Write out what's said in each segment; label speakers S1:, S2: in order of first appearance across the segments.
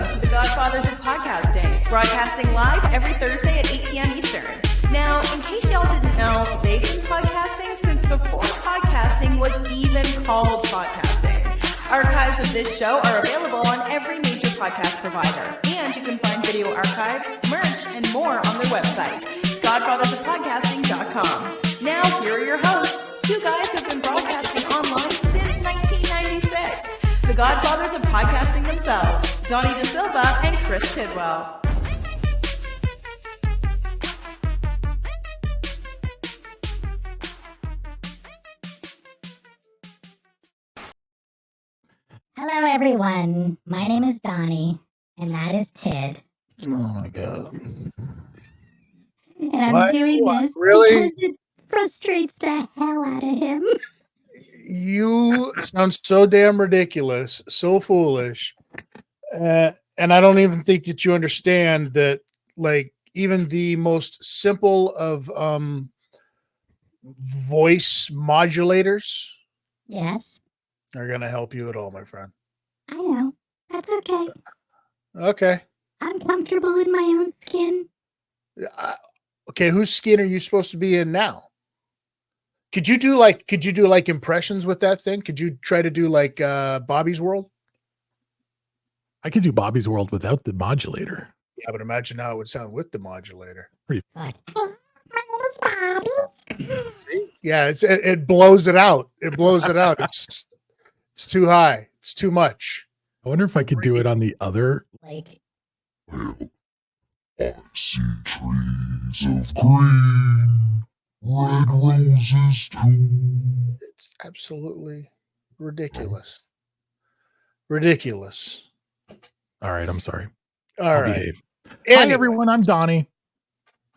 S1: welcome to the Godfathers of Podcasting, broadcasting live every Thursday at 8 p.m. Eastern. Now, in case y'all didn't know, they've been podcasting since before podcasting was even called podcasting. Archives of this show are available on every major podcast provider, and you can find video archives, merch, and more on their website, godfathersofpodcasting.com. Now, here are your hosts, two guys who have been broadcasting online since 1996. The Godfathers of Podcasting themselves, Donnie De Silva and Chris Tidwell.
S2: Hello, everyone. My name is Donnie, and that is Tid.
S3: Oh my god!
S2: And I'm doing this
S3: really?
S2: because it frustrates the hell out of him.
S3: You sound so damn ridiculous, so foolish, and I don't even think that you understand that. Like even the most simple of voice modulators,
S2: Yes,
S3: are going to help you at all, my friend.
S2: I know. That's okay.
S3: Okay.
S2: I'm comfortable in my own skin.
S3: Okay, whose skin are you supposed to be in now? Could you do like impressions with that thing? Could you try to do like Bobby's World?
S4: I could do Bobby's World without the modulator.
S3: Yeah, but imagine how it would sound with the modulator.
S2: But my name is Bobby.
S3: See? Yeah, it blows it out. It blows it out. It's too high. It's too much.
S4: I wonder if I could do it on the other.
S2: Like,
S5: I see trees of green, red roses too.
S3: It's absolutely ridiculous. Ridiculous.
S4: All right, I'm sorry.
S3: All right.
S4: Behave.
S3: Anyway.
S4: Hi, everyone. I'm Donnie.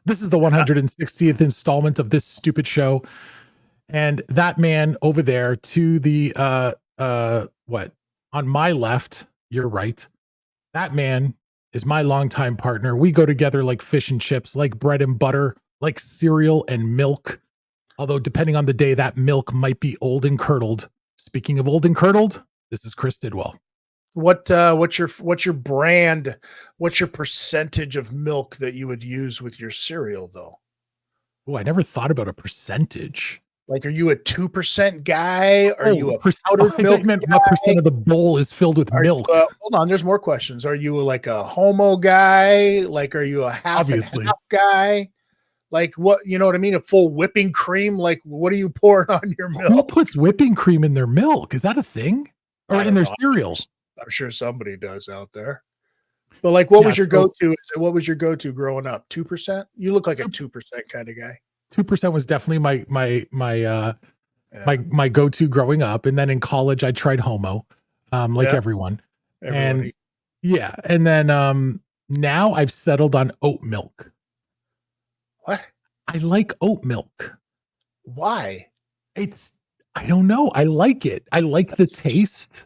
S4: This is the 160th installment of this stupid show. And that man over there to the, what? On my left, you're right. That man is my longtime partner. We go together like fish and chips, like bread and butter, like cereal and milk. Although depending on the day, that milk might be old and curdled. Speaking of old and curdled, this is Chris Tidwell.
S3: What's your brand? What's your percentage of milk that you would use with your cereal, though?
S4: Oh, I never thought about a percentage.
S3: Like, are you a 2% guy? Are you a
S4: powdered milk? What percent of the bowl is filled with milk?
S3: Hold on, there's more questions. Are you like a homo guy? Like, are you a half and half guy? Like, what, you know what I mean? A full whipping cream? Like, what are you pouring on your milk?
S4: Who puts whipping cream in their milk? Is that a thing? Or in their cereals?
S3: I'm sure somebody does out there. But like, what was your go-to? What was your go-to growing up? 2%? You look like a 2% kind of guy.
S4: 2% was definitely my go-to growing up. And then in college, I tried homo, everyone.
S3: Everybody.
S4: And yeah. And then now I've settled on oat milk.
S3: What?
S4: I like oat milk.
S3: Why?
S4: I don't know. I like it. I like the taste.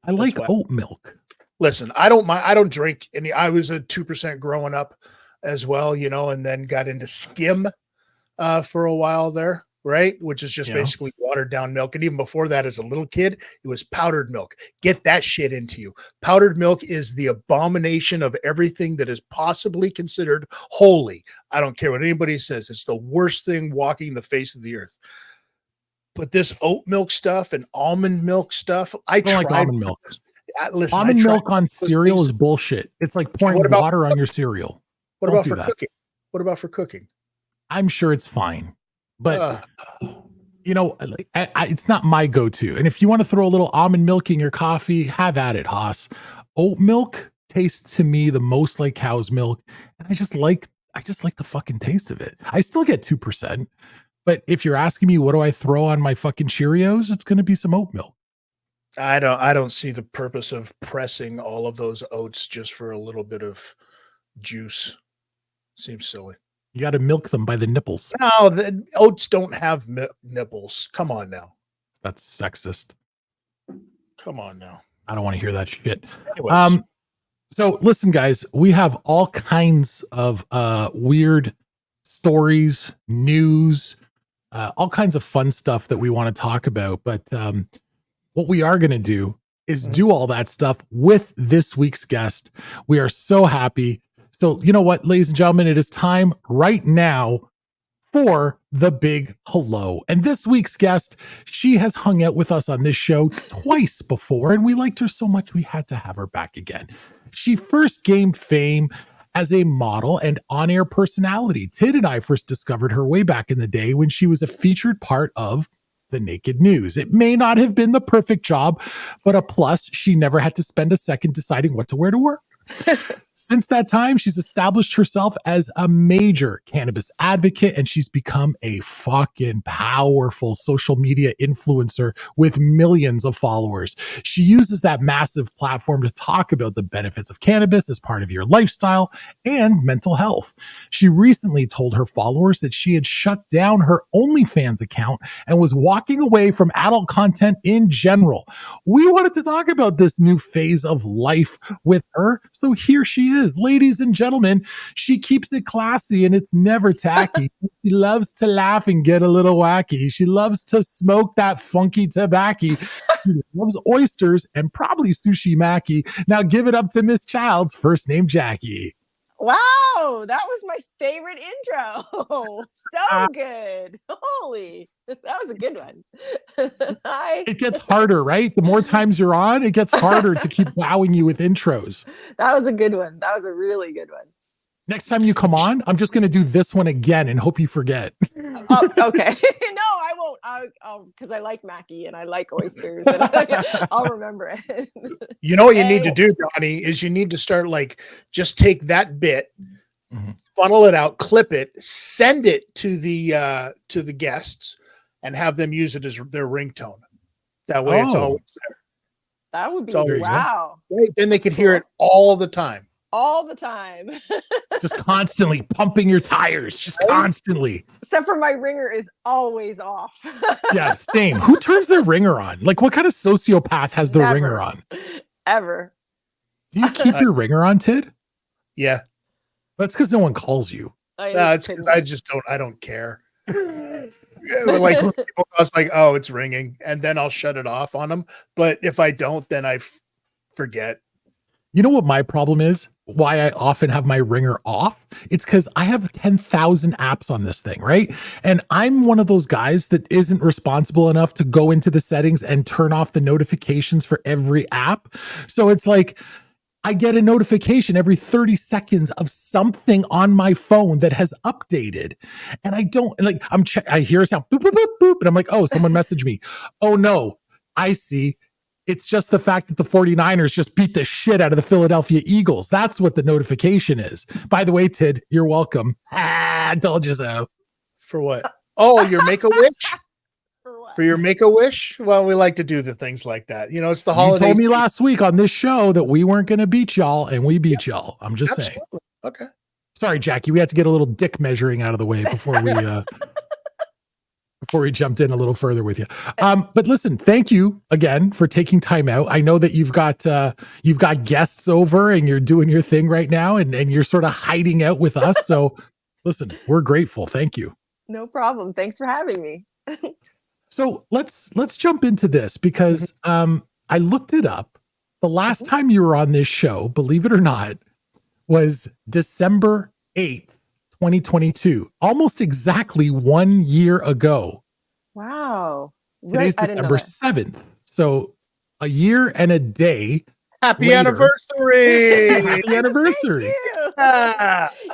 S4: I like oat milk.
S3: Listen, I don't drink any. I was a 2% growing up as well, you know, and then got into skim for a while there, right? Which is just basically watered down milk. And even before that, as a little kid, it was powdered milk. Get that shit into you. Powdered milk is the abomination of everything that is possibly considered holy. I don't care what anybody says. It's the worst thing walking the face of the earth. But this oat milk stuff and almond milk stuff, I don't like
S4: almond milk.
S3: Listen,
S4: almond milk on cereal is bullshit. It's like pouring water on your cereal.
S3: What about for cooking? What about for cooking?
S4: I'm sure it's fine, but you know, like it's not my go-to. And if you want to throw a little almond milk in your coffee, have at it, Haas. Oat milk tastes to me the most like cow's milk, and I just like the fucking taste of it. I still get 2%. But if you're asking me, what do I throw on my fucking Cheerios? It's going to be some oat milk.
S3: I don't see the purpose of pressing all of those oats just for a little bit of juice. Seems silly.
S4: You got to milk them by the nipples.
S3: No, the oats don't have nipples. Come on now.
S4: That's sexist.
S3: Come on now.
S4: I don't want to hear that shit.
S3: Anyways.
S4: So listen, guys, we have all kinds of weird stories, news, all kinds of fun stuff that we want to talk about. But what we are going to do is do all that stuff with this week's guest. We are so happy. So, you know what, ladies and gentlemen, it is time right now for the big hello. And this week's guest, she has hung out with us on this show twice before, and we liked her so much we had to have her back again. She first gained fame as a model and on-air personality. Tid and I first discovered her way back in the day when she was a featured part of The Naked News. It may not have been the perfect job, but a plus. She never had to spend a second deciding what to wear to work. Since that time, she's established herself as a major cannabis advocate, and she's become a fucking powerful social media influencer with millions of followers. She uses that massive platform to talk about the benefits of cannabis as part of your lifestyle and mental health. She recently told her followers that she had shut down her OnlyFans account and was walking away from adult content in general. We wanted to talk about this new phase of life with her. So here she is, ladies and gentlemen. She keeps it classy and it's never tacky. She loves to laugh and get a little wacky. She loves to smoke that funky tobacco. She loves oysters and probably sushi maki. Now give it up to Miss Child's first name, Jacqui.
S6: Wow, that was my favorite intro. So good. Holy, that was a good one. Hi.
S4: It gets harder, right? The more times you're on, it gets harder to keep wowing you with intros.
S6: That was a good one. That was a really good one.
S4: Next time you come on, I'm just going to do this one again and hope you forget.
S6: Oh, okay. No, I won't. I'll because I like Mackie and I like oysters, and I'll remember it.
S3: You know what you need to do, Donnie, is you need to start just take that bit, funnel it out, clip it, send it to the guests, and have them use it as their ringtone. That way, it's always there.
S6: That would be
S3: wow. Right? Then they could hear it all the time.
S6: All the time.
S4: Just constantly pumping your tires, just constantly.
S6: Except for my ringer is always off.
S4: Yeah, same. Who turns their ringer on? Like, what kind of sociopath has their ringer on?
S6: Ever.
S4: Do you keep your ringer on, Tid?
S3: Yeah.
S4: That's because no one calls you.
S3: It's because I don't care. Like, people, I was like, oh, it's ringing, and then I'll shut it off on them. But if I don't, then I forget.
S4: You know what my problem is? Why I often have my ringer off? It's because I have 10,000 apps on this thing, right? And I'm one of those guys that isn't responsible enough to go into the settings and turn off the notifications for every app. So it's like I get a notification every 30 seconds of something on my phone that has updated. And I don't I hear a sound, boop, boop, boop, boop, and I'm like, oh, someone messaged me. Oh no, I see. It's just the fact that the 49ers just beat the shit out of the Philadelphia Eagles. That's what the notification is. By the way, Tid, you're welcome. I told you so.
S3: For what? Oh, your Make-A-Wish? For your Make-A-Wish? Well, we like to do the things like that. You know, it's the holidays.
S4: You told me last week on this show that we weren't going to beat y'all, and we beat y'all. I'm just saying.
S3: Okay.
S4: Sorry, Jacqui. We had to get a little dick measuring out of the way before we before we jumped in a little further with you. But listen, thank you again for taking time out. I know that you've got guests over and you're doing your thing right now, and you're sort of hiding out with us. So listen, we're grateful. Thank you.
S6: No problem. Thanks for having me.
S4: So let's jump into this because I looked it up. The last time you were on this show, believe it or not, was December 8th. 2022, almost exactly 1 year ago.
S6: Wow.
S4: Today's December 7th. So a year and a day.
S3: Happy
S4: later,
S3: anniversary.
S4: Happy anniversary.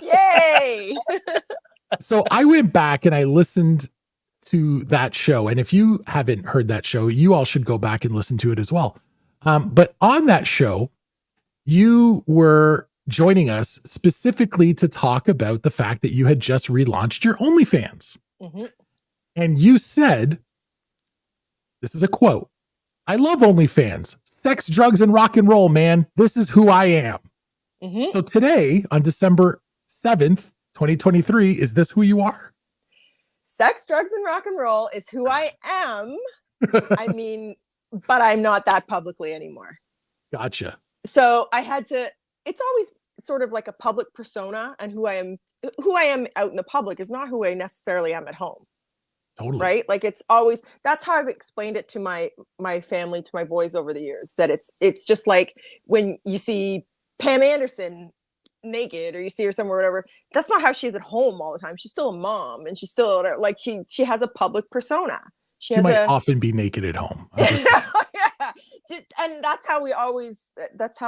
S6: Yay.
S4: So I went back and I listened to that show. And if you haven't heard that show, you all should go back and listen to it as well. But on that show, you were joining us specifically to talk about the fact that you had just relaunched your OnlyFans. And you said, this is a quote, "I love OnlyFans, sex, drugs, and rock and roll, man. This is who I am." So today, on December 7th, 2023, is this who you are?
S6: Sex, drugs, and rock and roll is who I am. I mean, but I'm not that publicly anymore.
S4: Gotcha.
S6: So I had to, it's always sort of like a public persona, and who I am out in the public is not who I necessarily am at home.
S4: Totally.
S6: Right? Like it's always, that's how I've explained it to my family, to my boys over the years, that it's just like when you see Pam Anderson naked or you see her somewhere, whatever, that's not how she is at home all the time. She's still a mom, and she's still like she has a public persona.
S4: She might often be naked at home. I'm just
S6: yeah. And that's how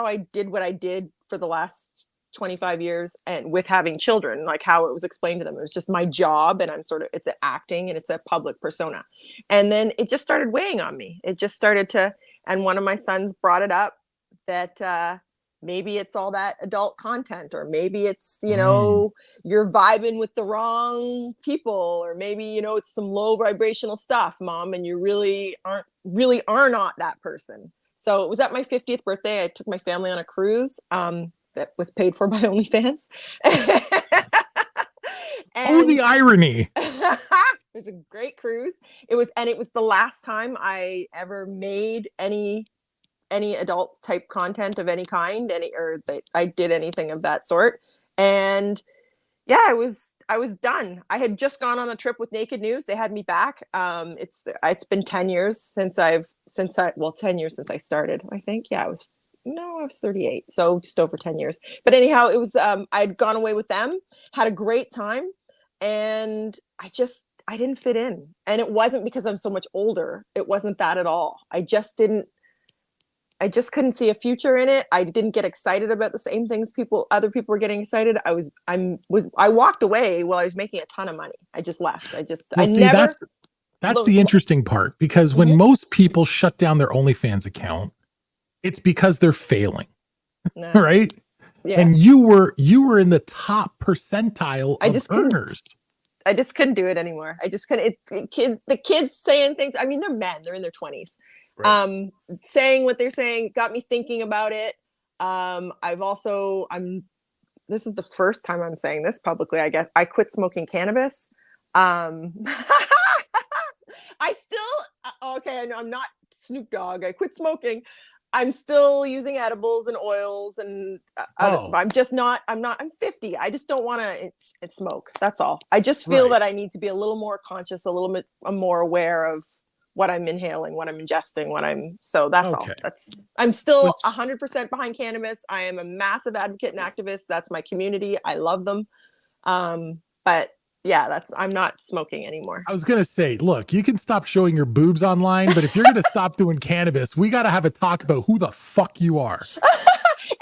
S6: I did what I did for the last 25 years, and with having children, like how it was explained to them, it was just my job, and it's an acting and it's a public persona. And then it just started weighing on me. It just started to, and one of my sons brought it up that maybe it's all that adult content, or maybe it's, you're vibing with the wrong people, or maybe, it's some low vibrational stuff, Mom, and you really are not that person. So it was at my 50th birthday. I took my family on a cruise that was paid for by OnlyFans.
S4: Oh, the irony.
S6: It was a great cruise. It was the last time I ever made any adult type content of any kind, or that I did anything of that sort. And yeah, I was done. I had just gone on a trip with Naked News. They had me back. It's been 10 years since 10 years since I started, I think. Yeah, I was 38. So just over 10 years. But anyhow, it was, I'd gone away with them, had a great time. And I didn't fit in. And it wasn't because I'm so much older. It wasn't that at all. I just couldn't see a future in it. I didn't get excited about the same things other people were getting excited. I walked away while I was making a ton of money. I just left. That's
S4: the interesting part, because when most people shut down their OnlyFans account, it's because they're failing.
S6: No.
S4: Right? Yeah. And you were in the top percentile of earners.
S6: I just couldn't do it anymore. I just couldn't. The kids saying things. I mean, they're men. They're in their 20s. Right. Saying what they're saying got me thinking about it. This is the first time I'm saying this publicly, I guess. I quit smoking cannabis. I know I'm not Snoop Dogg. I quit smoking. I'm still using edibles and oils, and I'm 50. I just don't want to smoke. That's all. I just feel that I need to be a little more conscious, a little bit more aware of what I'm inhaling, what I'm ingesting, so that's all. I'm still 100% behind cannabis. I am a massive advocate and activist. That's my community. I love them. But yeah, I'm not smoking anymore.
S4: I was going to say, look, you can stop showing your boobs online, but if you're going to stop doing cannabis, we got to have a talk about who the fuck you are.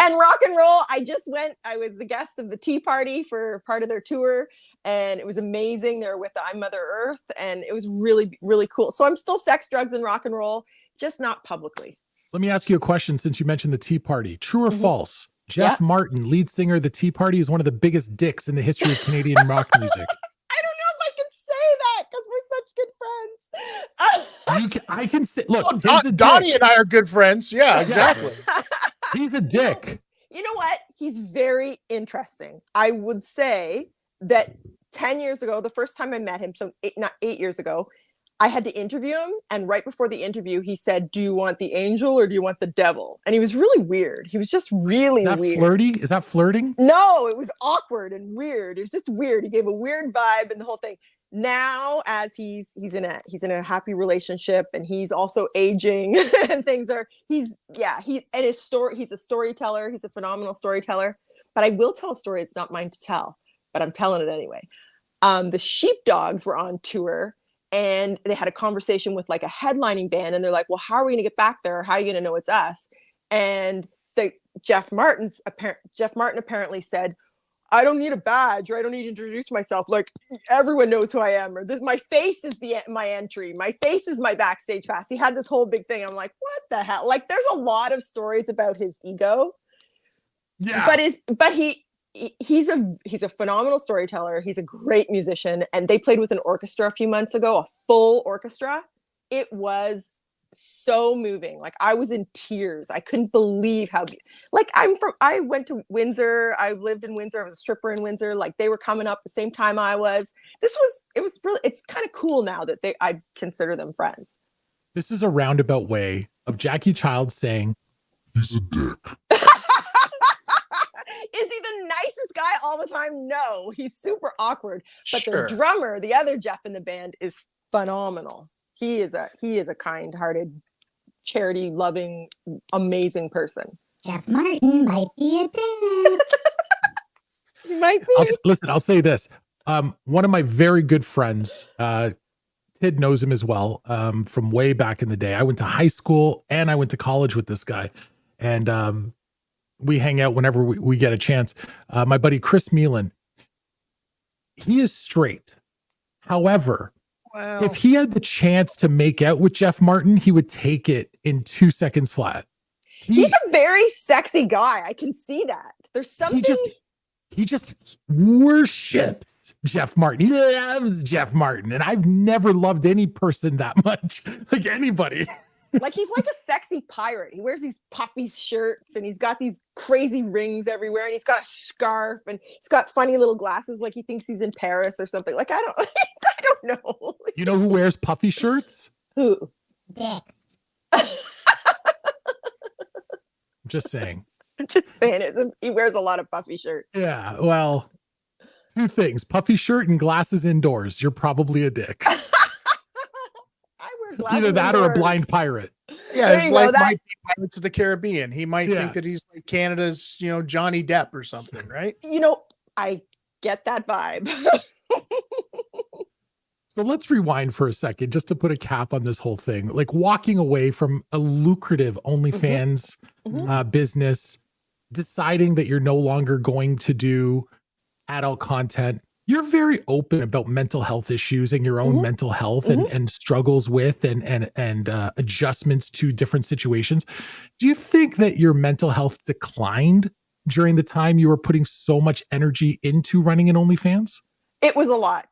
S6: And rock and roll. I was the guest of the Tea Party for part of their tour, and it was amazing. They were with I'm Mother Earth, and it was really, really cool. So I'm still sex, drugs, and rock and roll, just not publicly.
S4: Let me ask you a question, since you mentioned the Tea Party. True or false? Jeff Martin, lead singer of the Tea Party, is one of the biggest dicks in the history of Canadian rock music.
S6: I don't know if I can say that because we're such good friends.
S4: I can say, look,
S3: Donnie and I are good friends. Yeah, exactly.
S4: He's a dick.
S6: You know what? He's very interesting. I would say that 10 years ago, the first time I met him, so 8 years ago, I had to interview him. And right before the interview, he said, "Do you want the angel or do you want the devil?" And he was really weird. He was just really weird.
S4: Flirty? Is that flirting?
S6: No, it was awkward and weird. It was just weird. He gave a weird vibe and the whole thing. Now, as he's in a happy relationship, and he's also aging and things are, he's a storyteller. He's a phenomenal storyteller. But I will tell a story. It's not mine to tell, but I'm telling it anyway. The Sheepdogs were on tour, and they had a conversation with like a headlining band, and they're like, "Well, how are we going to get back there? How are you going to know it's us?" And Jeff Martin apparently said, "I don't need a badge, or I don't need to introduce myself. Like, everyone knows who I am, or my face is my entry. My face is my backstage pass." He had this whole big thing. I'm like, what the hell? Like, there's a lot of stories about his ego. Yeah. But he's a phenomenal storyteller. He's a great musician, and they played with an orchestra a few months ago, a full orchestra. It was so moving. Like, I was in tears. I couldn't believe how, like, I went to Windsor. I lived in Windsor. I was a stripper in Windsor. Like, they were coming up the same time I was. It was really, it's kind of cool now that I consider them friends.
S4: This is a roundabout way of Jacqui Child saying,
S5: "He's a dick."
S6: Is he the nicest guy all the time? No, he's super awkward. But the drummer, the other Jeff in the band, is phenomenal. He is a kind-hearted, charity-loving, amazing person.
S2: Jeff Martin might be a dick.
S6: He might be.
S4: Listen, I'll say this. One of my very good friends, Tid knows him as well, from way back in the day. I went to high school and I went to college with this guy. And we hang out whenever we get a chance. My buddy Chris Meelan, he is straight. However, if he had the chance to make out with Jeff Martin, he would take it in 2 seconds flat.
S6: He's a very sexy guy. I can see that. There's something.
S4: He just worships Jeff Martin. He loves Jeff Martin. And I've never loved any person that much, like anybody.
S6: Like he's like a sexy pirate. He wears these puffy shirts and he's got these crazy rings everywhere and he's got a scarf and he's got funny little glasses like he thinks he's in Paris or something. Like I don't know.
S4: You know who wears puffy shirts?
S6: Who?
S2: Dick.
S4: I'm just saying.
S6: I'm just saying he wears a lot of puffy shirts.
S4: Yeah, well, two things. Puffy shirt and glasses indoors. You're probably a dick. Either that or a blind pirate.
S3: Yeah, it's like might be Pirates of the Caribbean. He might think that he's like Canada's, Johnny Depp or something, right?
S6: I get that vibe.
S4: So let's rewind for a second just to put a cap on this whole thing. Like walking away from a lucrative OnlyFans business, deciding that you're no longer going to do adult content. You're very open about mental health issues and your own mental health and struggles with and adjustments to different situations. Do you think that your mental health declined during the time you were putting so much energy into running an OnlyFans?
S6: It was a lot.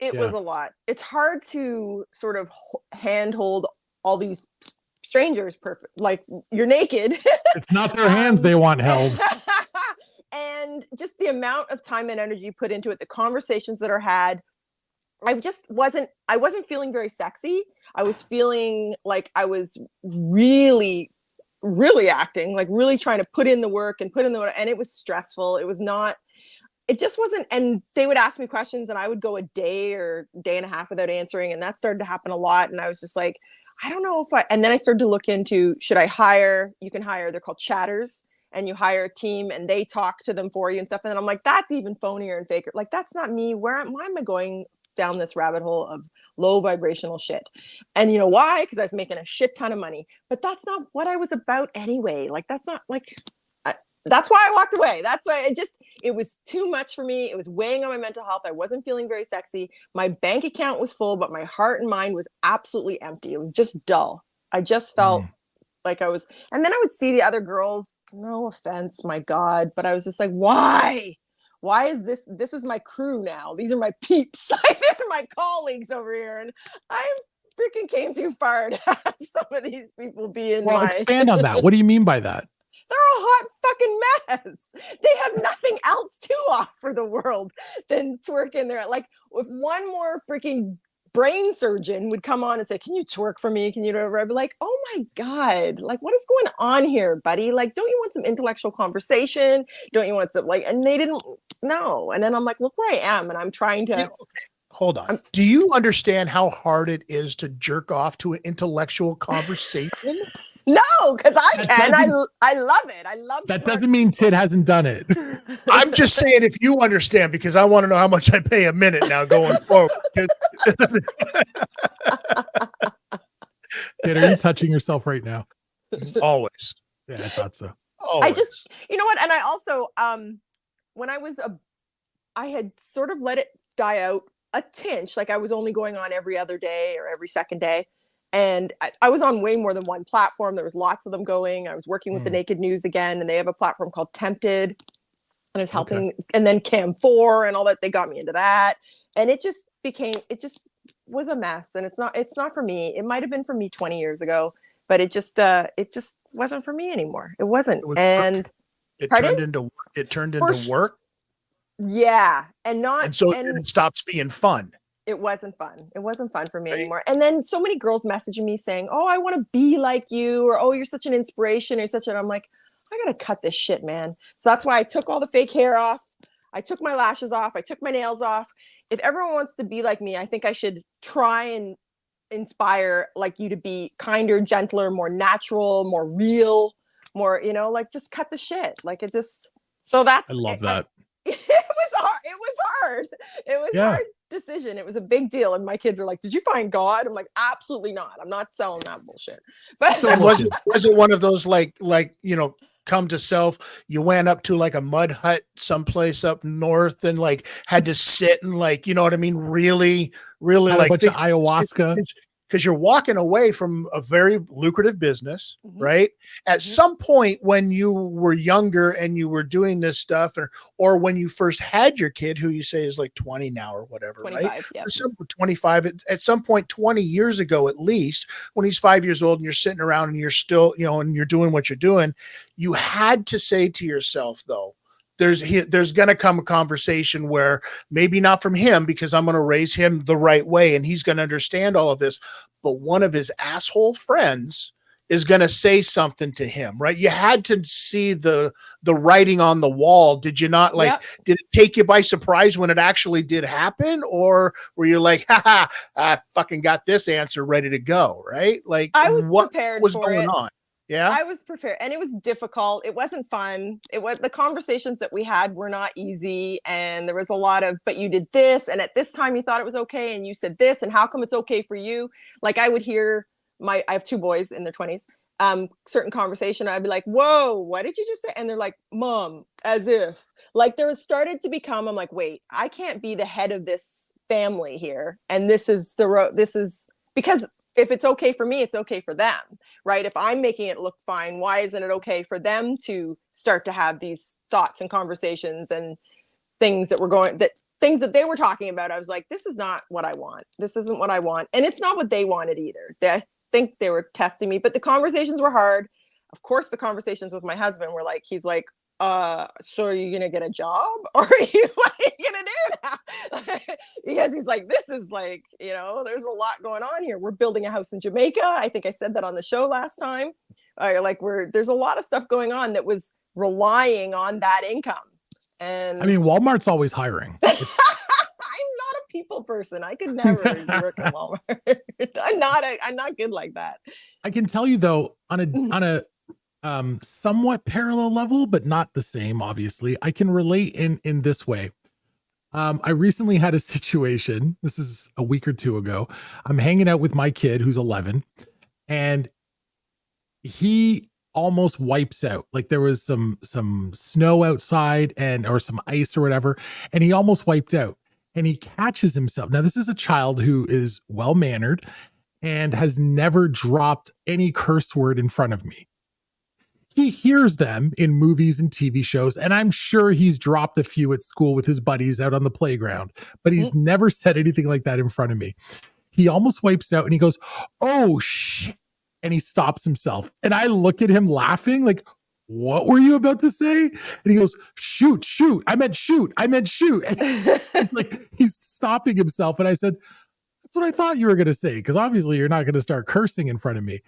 S6: It was a lot. It's hard to sort of handhold all these strangers perfect. Like you're naked.
S4: It's not their hands they want held.
S6: And just the amount of time and energy put into it, the conversations that are had, I wasn't feeling very sexy. I was feeling like I was really, really acting, like really trying to put in the work, and it was stressful. It just wasn't, and they would ask me questions and I would go a day or day and a half without answering. And that started to happen a lot. And I was just like, I don't know and then I started to look into, should I hire, you can hire, they're called chatters. And you hire a team and they talk to them for you and stuff. And then I'm like, that's even phonier and faker. Like, that's not me. Why am I going down this rabbit hole of low vibrational shit? And you know why? Because I was making a shit ton of money. But that's not what I was about anyway. Like, that's not like, that's why I walked away. That's why it was too much for me. It was weighing on my mental health. I wasn't feeling very sexy. My bank account was full, but my heart and mind was absolutely empty. It was just dull. I just felt like I was, and then I would see the other girls, no offense, my God, but I was just like, why is this is my crew now. These are my peeps. Like, these are my colleagues over here. And I freaking came too far to have some of these people be in
S4: expand on that. What do you mean by that?
S6: They're a hot fucking mess. They have nothing else to offer the world than twerk in there. Like, if one more freaking brain surgeon would come on and say, can you twerk for me? Can you do whatever? I'd be like, oh my God, like, what is going on here, buddy? Like, don't you want some intellectual conversation? Don't you want some, like, and they didn't know. And then I'm like, look where I am. And I'm trying to.
S3: Hold on. Do you understand how hard it is to jerk off to an intellectual conversation?
S6: No, because I can. I love it. I love
S4: that. Doesn't mean Tid hasn't done it.
S3: I'm just saying, if you understand, because I want to know how much I pay a minute now going forward.
S4: Tid, are you touching yourself right now?
S3: Always.
S4: Yeah, I thought so.
S6: Always. I just, you know what? And I also, when I had sort of let it die out a tinge. Like, I was only going on every other day or every second day. And I was on way more than one platform. There was lots of them going. I was working with the Naked News again, and they have a platform called Tempted. And I was helping, and then Cam 4 and all that. They got me into that. And it just was a mess. And it's not for me. It might have been for me 20 years ago, but it just wasn't for me anymore. It wasn't.
S3: It turned into work.
S6: Yeah. And
S3: so it stops being fun.
S6: It wasn't fun. It wasn't fun for me anymore. And then so many girls messaging me saying, oh, I want to be like you, or, oh, you're such an inspiration, I'm like, I got to cut this shit, man. So that's why I took all the fake hair off. I took my lashes off. I took my nails off. if everyone wants to be like me, I think I should try and inspire like you to be kinder, gentler, more natural, more real, more, like just cut the shit. Like it just, so that's
S4: I love that.
S6: it was hard. It was hard. It was
S4: Yeah.
S6: hard decision. It was a big deal. And my kids are like, did you find God? I'm like, absolutely not. I'm not selling that bullshit. But
S3: And was it one of those like come to self, you went up to like a mud hut someplace up north and like had to sit and like, you know what I mean, really
S4: Had
S3: like
S4: a bunch of ayahuasca.
S3: because you're walking away from a very lucrative business,
S6: Mhm.
S3: right? At
S6: Mhm.
S3: some point when you were younger and you were doing this stuff, or when you first had your kid, who you say is like 20 now or whatever,
S6: 25,
S3: right?
S6: yeah.
S3: 25 at some point 20 years ago, at least, when he's 5 years old and you're sitting around and you're still, and you're doing what you're doing, you had to say to yourself, though, there's going to come a conversation where maybe not from him, because I'm going to raise him the right way and he's going to understand all of this, but one of his asshole friends is going to say something to him, right? You had to see the writing on the wall. Did you not? Like,
S6: Yep.
S3: did it take you by surprise when it actually did happen? Or were you like, haha, I fucking got this answer ready to go, right? Like,
S6: I was
S3: what
S6: prepared
S3: was
S6: for
S3: going
S6: it.
S3: on? Yeah.
S6: I was prepared, and it was difficult. It wasn't fun. It was, the conversations that we had were not easy, and there was a lot of, but you did this, and at this time you thought it was okay, and you said this, and how come it's okay for you? Like I would hear I have 2 boys in their 20s, certain conversation, I'd be like, whoa, what did you just say? And they're like, Mom, as if. Like there started to become, I'm like, wait, I can't be the head of this family here, and this is because if it's okay for me, it's okay for them, right? If I'm making it look fine, why isn't it okay for them to start to have these thoughts and conversations and things that they were talking about? I was like, this is not what I want. This isn't what I want. And it's not what they wanted either. I think they were testing me, but the conversations were hard. Of course, the conversations with my husband were like, he's like, so are you gonna get a job, or are you what are you gonna do now? Because he's like, this is like, there's a lot going on here. We're building a house in Jamaica. I think I said that on the show last time. There's a lot of stuff going on that was relying on that income. And
S4: I mean, Walmart's always hiring.
S6: I'm not a people person. I could never work at Walmart. I'm not good like that.
S4: I can tell you though, on a somewhat parallel level, but not the same, obviously, I can relate in this way. I recently had a situation, this is a week or 2 ago. I'm hanging out with my kid who's 11, and he almost wipes out. Like there was some snow outside or some ice or whatever, and he almost wiped out, and he catches himself. Now this is a child who is well-mannered and has never dropped any curse word in front of me. He hears them in movies and TV shows, and I'm sure he's dropped a few at school with his buddies out on the playground, but he's never said anything like that in front of me. He almost wipes out and he goes, oh shit, and he stops himself. And I look at him laughing like, what were you about to say? And he goes, shoot, I meant shoot. And it's like he's stopping himself. And I said, that's what I thought you were going to say, because obviously you're not going to start cursing in front of me.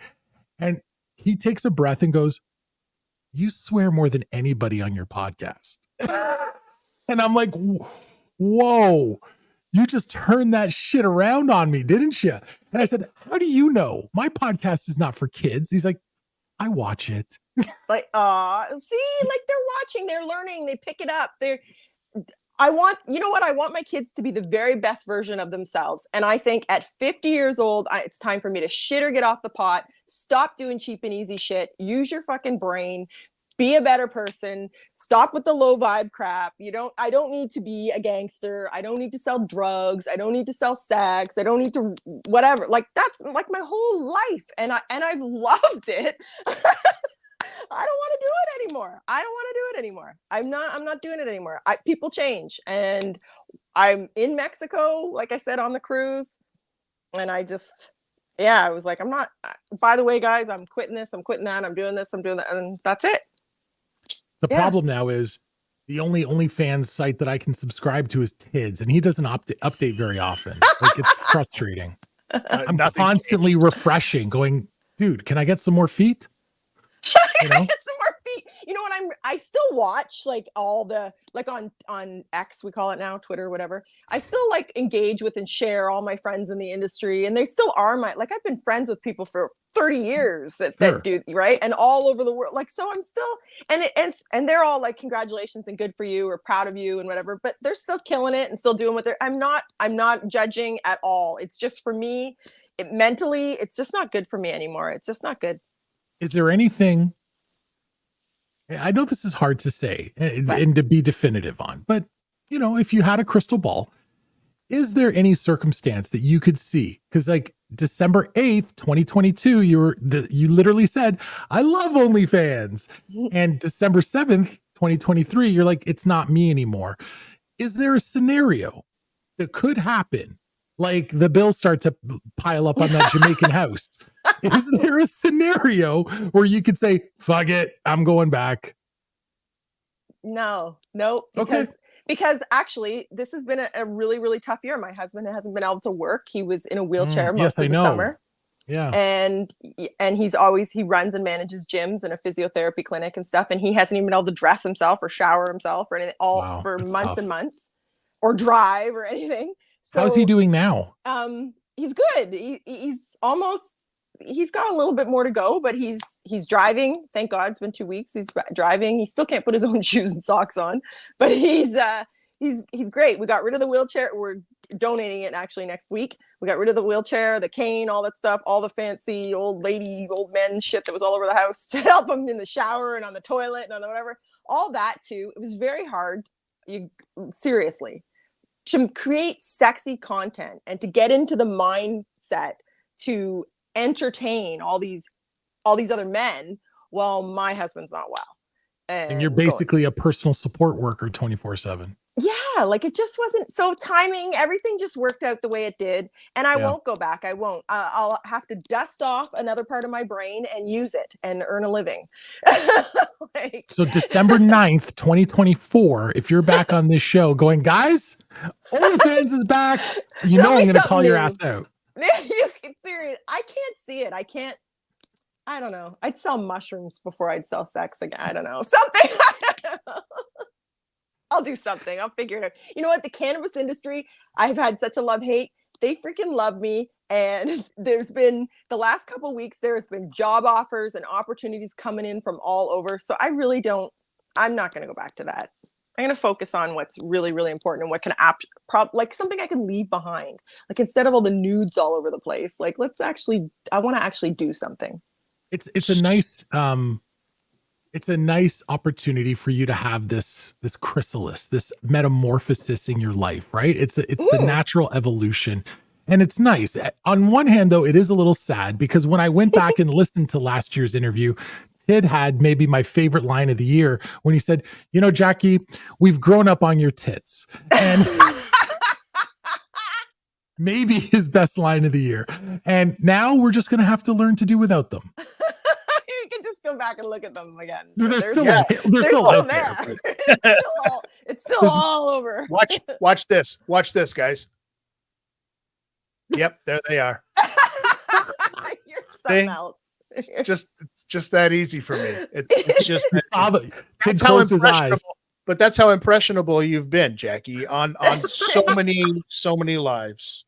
S4: And he takes a breath and goes, you swear more than anybody on your podcast. And I'm like, whoa, you just turned that shit around on me, didn't you? And I said, how do you know? My podcast is not for kids. He's like, I watch it.
S6: Like, see, like they're watching, they're learning, they pick it up. I want my kids to be the very best version of themselves. And I think at 50 years old, it's time for me to shit or get off the pot. Stop doing cheap and easy shit. Use your fucking brain. Be a better person. Stop with the low vibe crap. I don't need to be a gangster. I don't need to sell drugs. I don't need to sell sex. I don't need to whatever. Like that's like my whole life. And I've loved it. I don't want to do it anymore. I'm not doing it anymore. People change, and I'm in Mexico, like I said, on the cruise. And I was like, I'm not, by the way, guys, I'm quitting this, I'm quitting that, I'm doing this, I'm doing that. And that's it.
S4: The problem now is the only OnlyFans site that I can subscribe to is Tids, and he doesn't update very often. Like it's frustrating. I'm constantly refreshing, going, dude, can I get some more feet?
S6: Get some more feet. You know what? I still watch like all the, like on X, we call it now, Twitter, whatever. I still like engage with and share all my friends in the industry, and they still are like I've been friends with people for 30 years that do, right, and all over the world. Like, so I'm still, and they're all like, congratulations and good for you, or proud of you and whatever. But they're still killing it and still doing what they're. I'm not judging at all. It's just for me, mentally, it's just not good for me anymore. It's just not good.
S4: Is there anything? I know this is hard to say and to be definitive on, but if you had a crystal ball, is there any circumstance that you could see? Because like December 8th, 2022, you literally said, I love OnlyFans. And December 7th, 2023, you're like, it's not me anymore. Is there a scenario that could happen? Like the bills start to pile up on that Jamaican house. Is there a scenario where you could say, fuck it, I'm going back?
S6: No, because actually this has been a really, really tough year. My husband hasn't been able to work. He was in a wheelchair most of the summer.
S4: Yeah.
S6: And he runs and manages gyms and a physiotherapy clinic and stuff. And he hasn't even been able to dress himself or shower himself or anything for months and months, or drive or anything. So
S4: how's he doing now?
S6: He's good. He's got a little bit more to go, but he's driving. Thank God, it's been 2 weeks. He's driving. He still can't put his own shoes and socks on, but he's great. We got rid of the wheelchair. We're donating it actually next week. We got rid of the wheelchair, the cane, all that stuff, all the fancy old men shit that was all over the house to help him in the shower and on the toilet and on the whatever. All that too. It was very hard. Seriously, to create sexy content and to get into the mindset to entertain all these other men while my husband's not well.
S4: And you're basically a personal support worker 24/7.
S6: Yeah, like it just wasn't, so timing, everything just worked out the way it did. And I won't go back. I won't. I'll have to dust off another part of my brain and use it and earn a living.
S4: So December 9th, 2024, if you're back on this show going, guys, OnlyFans is back, I'm going to call your ass out.
S6: Serious. I can't see it. I don't know. I'd sell mushrooms before I'd sell sex again. I don't know. Something. I'll do something. I'll figure it out. You know what? The cannabis industry, I've had such a love-hate. They freaking love me. And there's been, the last couple of weeks, there has been job offers and opportunities coming in from all over. So I'm not going to go back to that. I'm going to focus on what's really, really important and what can like something I can leave behind. Like instead of all the nudes all over the place, like I want to actually do something.
S4: It's a nice opportunity for you to have this chrysalis, this metamorphosis in your life, right? It's the natural evolution. And it's nice. On one hand, though, it is a little sad because when I went back and listened to last year's interview, Tid had maybe my favorite line of the year when he said, Jacqui, we've grown up on your tits. And maybe his best line of the year. And now we're just going to have to learn to do without them.
S6: You can just go back and look at them again. So
S4: they're still there.
S6: It's still all over.
S3: Watch this, guys. Yep, there they are.
S6: You're something else.
S3: It's just that easy for me. It's just
S4: that's how impressionable.
S3: But that's how impressionable you've been, Jacqui, on so many lives.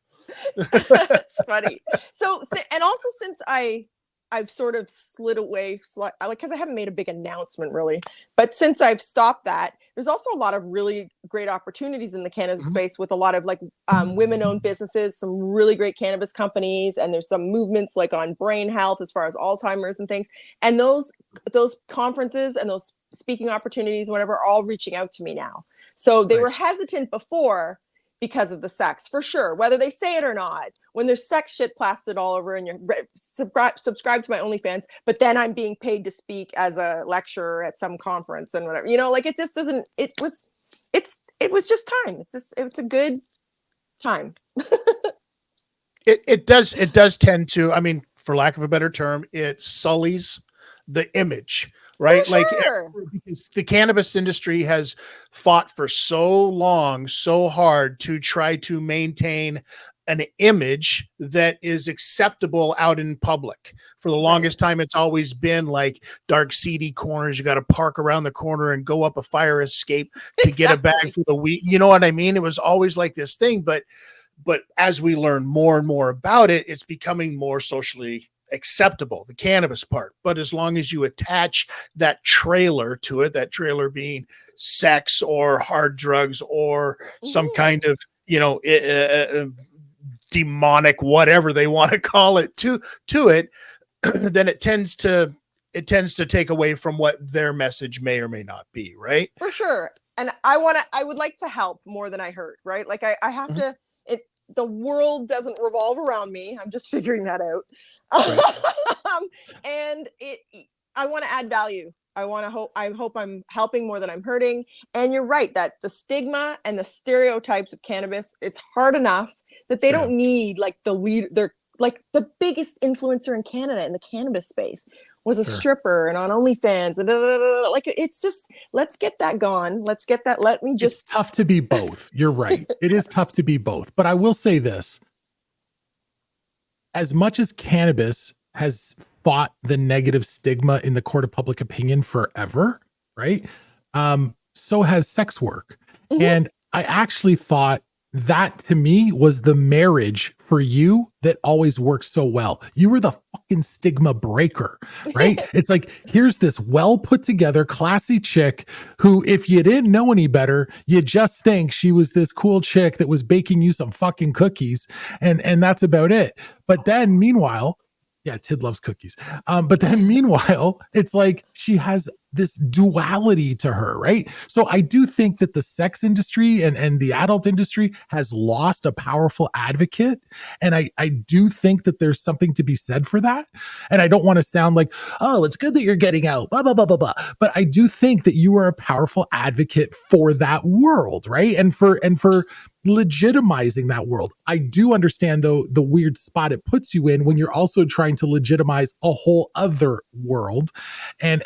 S6: That's funny. So, and also since I've sort of slid away, because I haven't made a big announcement really, but since I've stopped that, there's also a lot of really great opportunities in the cannabis space with a lot of like women-owned businesses, some really great cannabis companies, and there's some movements like on brain health as far as Alzheimer's and things. And those conferences and those speaking opportunities, whatever, are all reaching out to me now. So they were hesitant before because of the sex, for sure, whether they say it or not. When there's sex shit plastered all over and you're subscribe to my OnlyFans, but then I'm being paid to speak as a lecturer at some conference and whatever, like it just doesn't, it was just time. It's a good time.
S3: It does tend to, I mean, for lack of a better term, it sullies the image, right?
S6: Sure.
S3: Like, because the cannabis industry has fought for so long, so hard to try to maintain an image that is acceptable out in public. For the longest time, it's always been like dark, seedy corners. You got to park around the corner and go up a fire escape to get a bag for the week. You know what I mean? It was always like this thing, but as we learn more and more about it, it's becoming more socially acceptable, the cannabis part. But as long as you attach that trailer to it, that trailer being sex or hard drugs or some kind of, demonic, whatever they want to call it to it, then it tends to take away from what their message may or may not be, right?
S6: For sure. And I would like to help more than I hurt, right? Like I have to, the world doesn't revolve around me. I'm just figuring that out. Right. And I want to add value. I hope I'm helping more than I'm hurting. And you're right that the stigma and the stereotypes of cannabis, it's hard enough that they don't need like the lead. They're like the biggest influencer in Canada in the cannabis space was a stripper and on OnlyFans and like, it's just, let's get that gone. Let's get that. It's
S4: tough to be both. You're right. It is tough to be both, but I will say this, as much as cannabis has fought the negative stigma in the court of public opinion forever, right? So has sex work. Mm-hmm. And I actually thought that to me was the marriage for you that always worked so well. You were the fucking stigma breaker, right? It's like, here's this well put together, classy chick who, if you didn't know any better, you just think she was this cool chick that was baking you some fucking cookies. And that's about it. But then meanwhile, yeah, Tid loves cookies. But then meanwhile, it's like she has this duality to her, right? So I do think that the sex industry and the adult industry has lost a powerful advocate. And I do think that there's something to be said for that. And I don't want to sound like, oh, it's good that you're getting out, blah, blah, blah, blah, blah. But I do think that you are a powerful advocate for that world, right? And for legitimizing that world. I do understand though the weird spot it puts you in when you're also trying to legitimize a whole other world and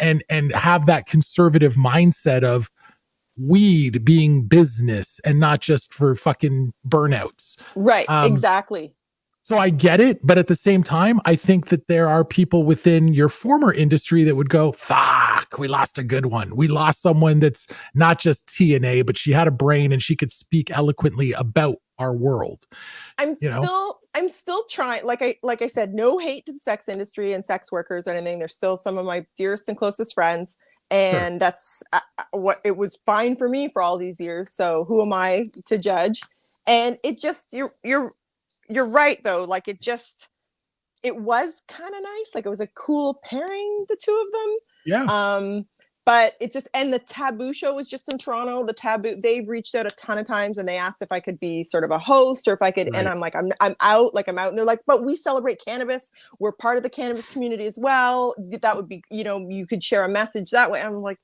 S4: have that conservative mindset of weed being business and not just for fucking burnouts.
S6: Right. Exactly.
S4: So I get it, but at the same time, I think that there are people within your former industry that would go, fuck, we lost a good one. We lost someone that's not just TNA, but she had a brain and she could speak eloquently about our world.
S6: I'm still trying, like I said, no hate to the sex industry and sex workers or anything. They're still some of my dearest and closest friends. And that's what it was fine for me for all these years. So who am I to judge? And it just, you're right though. Like it was kind of nice. Like it was a cool pairing, the two of them.
S4: Yeah.
S6: But it just, and the Taboo show was just in Toronto. They've reached out a ton of times and they asked if I could be sort of a host or if I could, and I'm like, I'm out. And they're like, but we celebrate cannabis. We're part of the cannabis community as well. That would be, you could share a message that way. I'm like,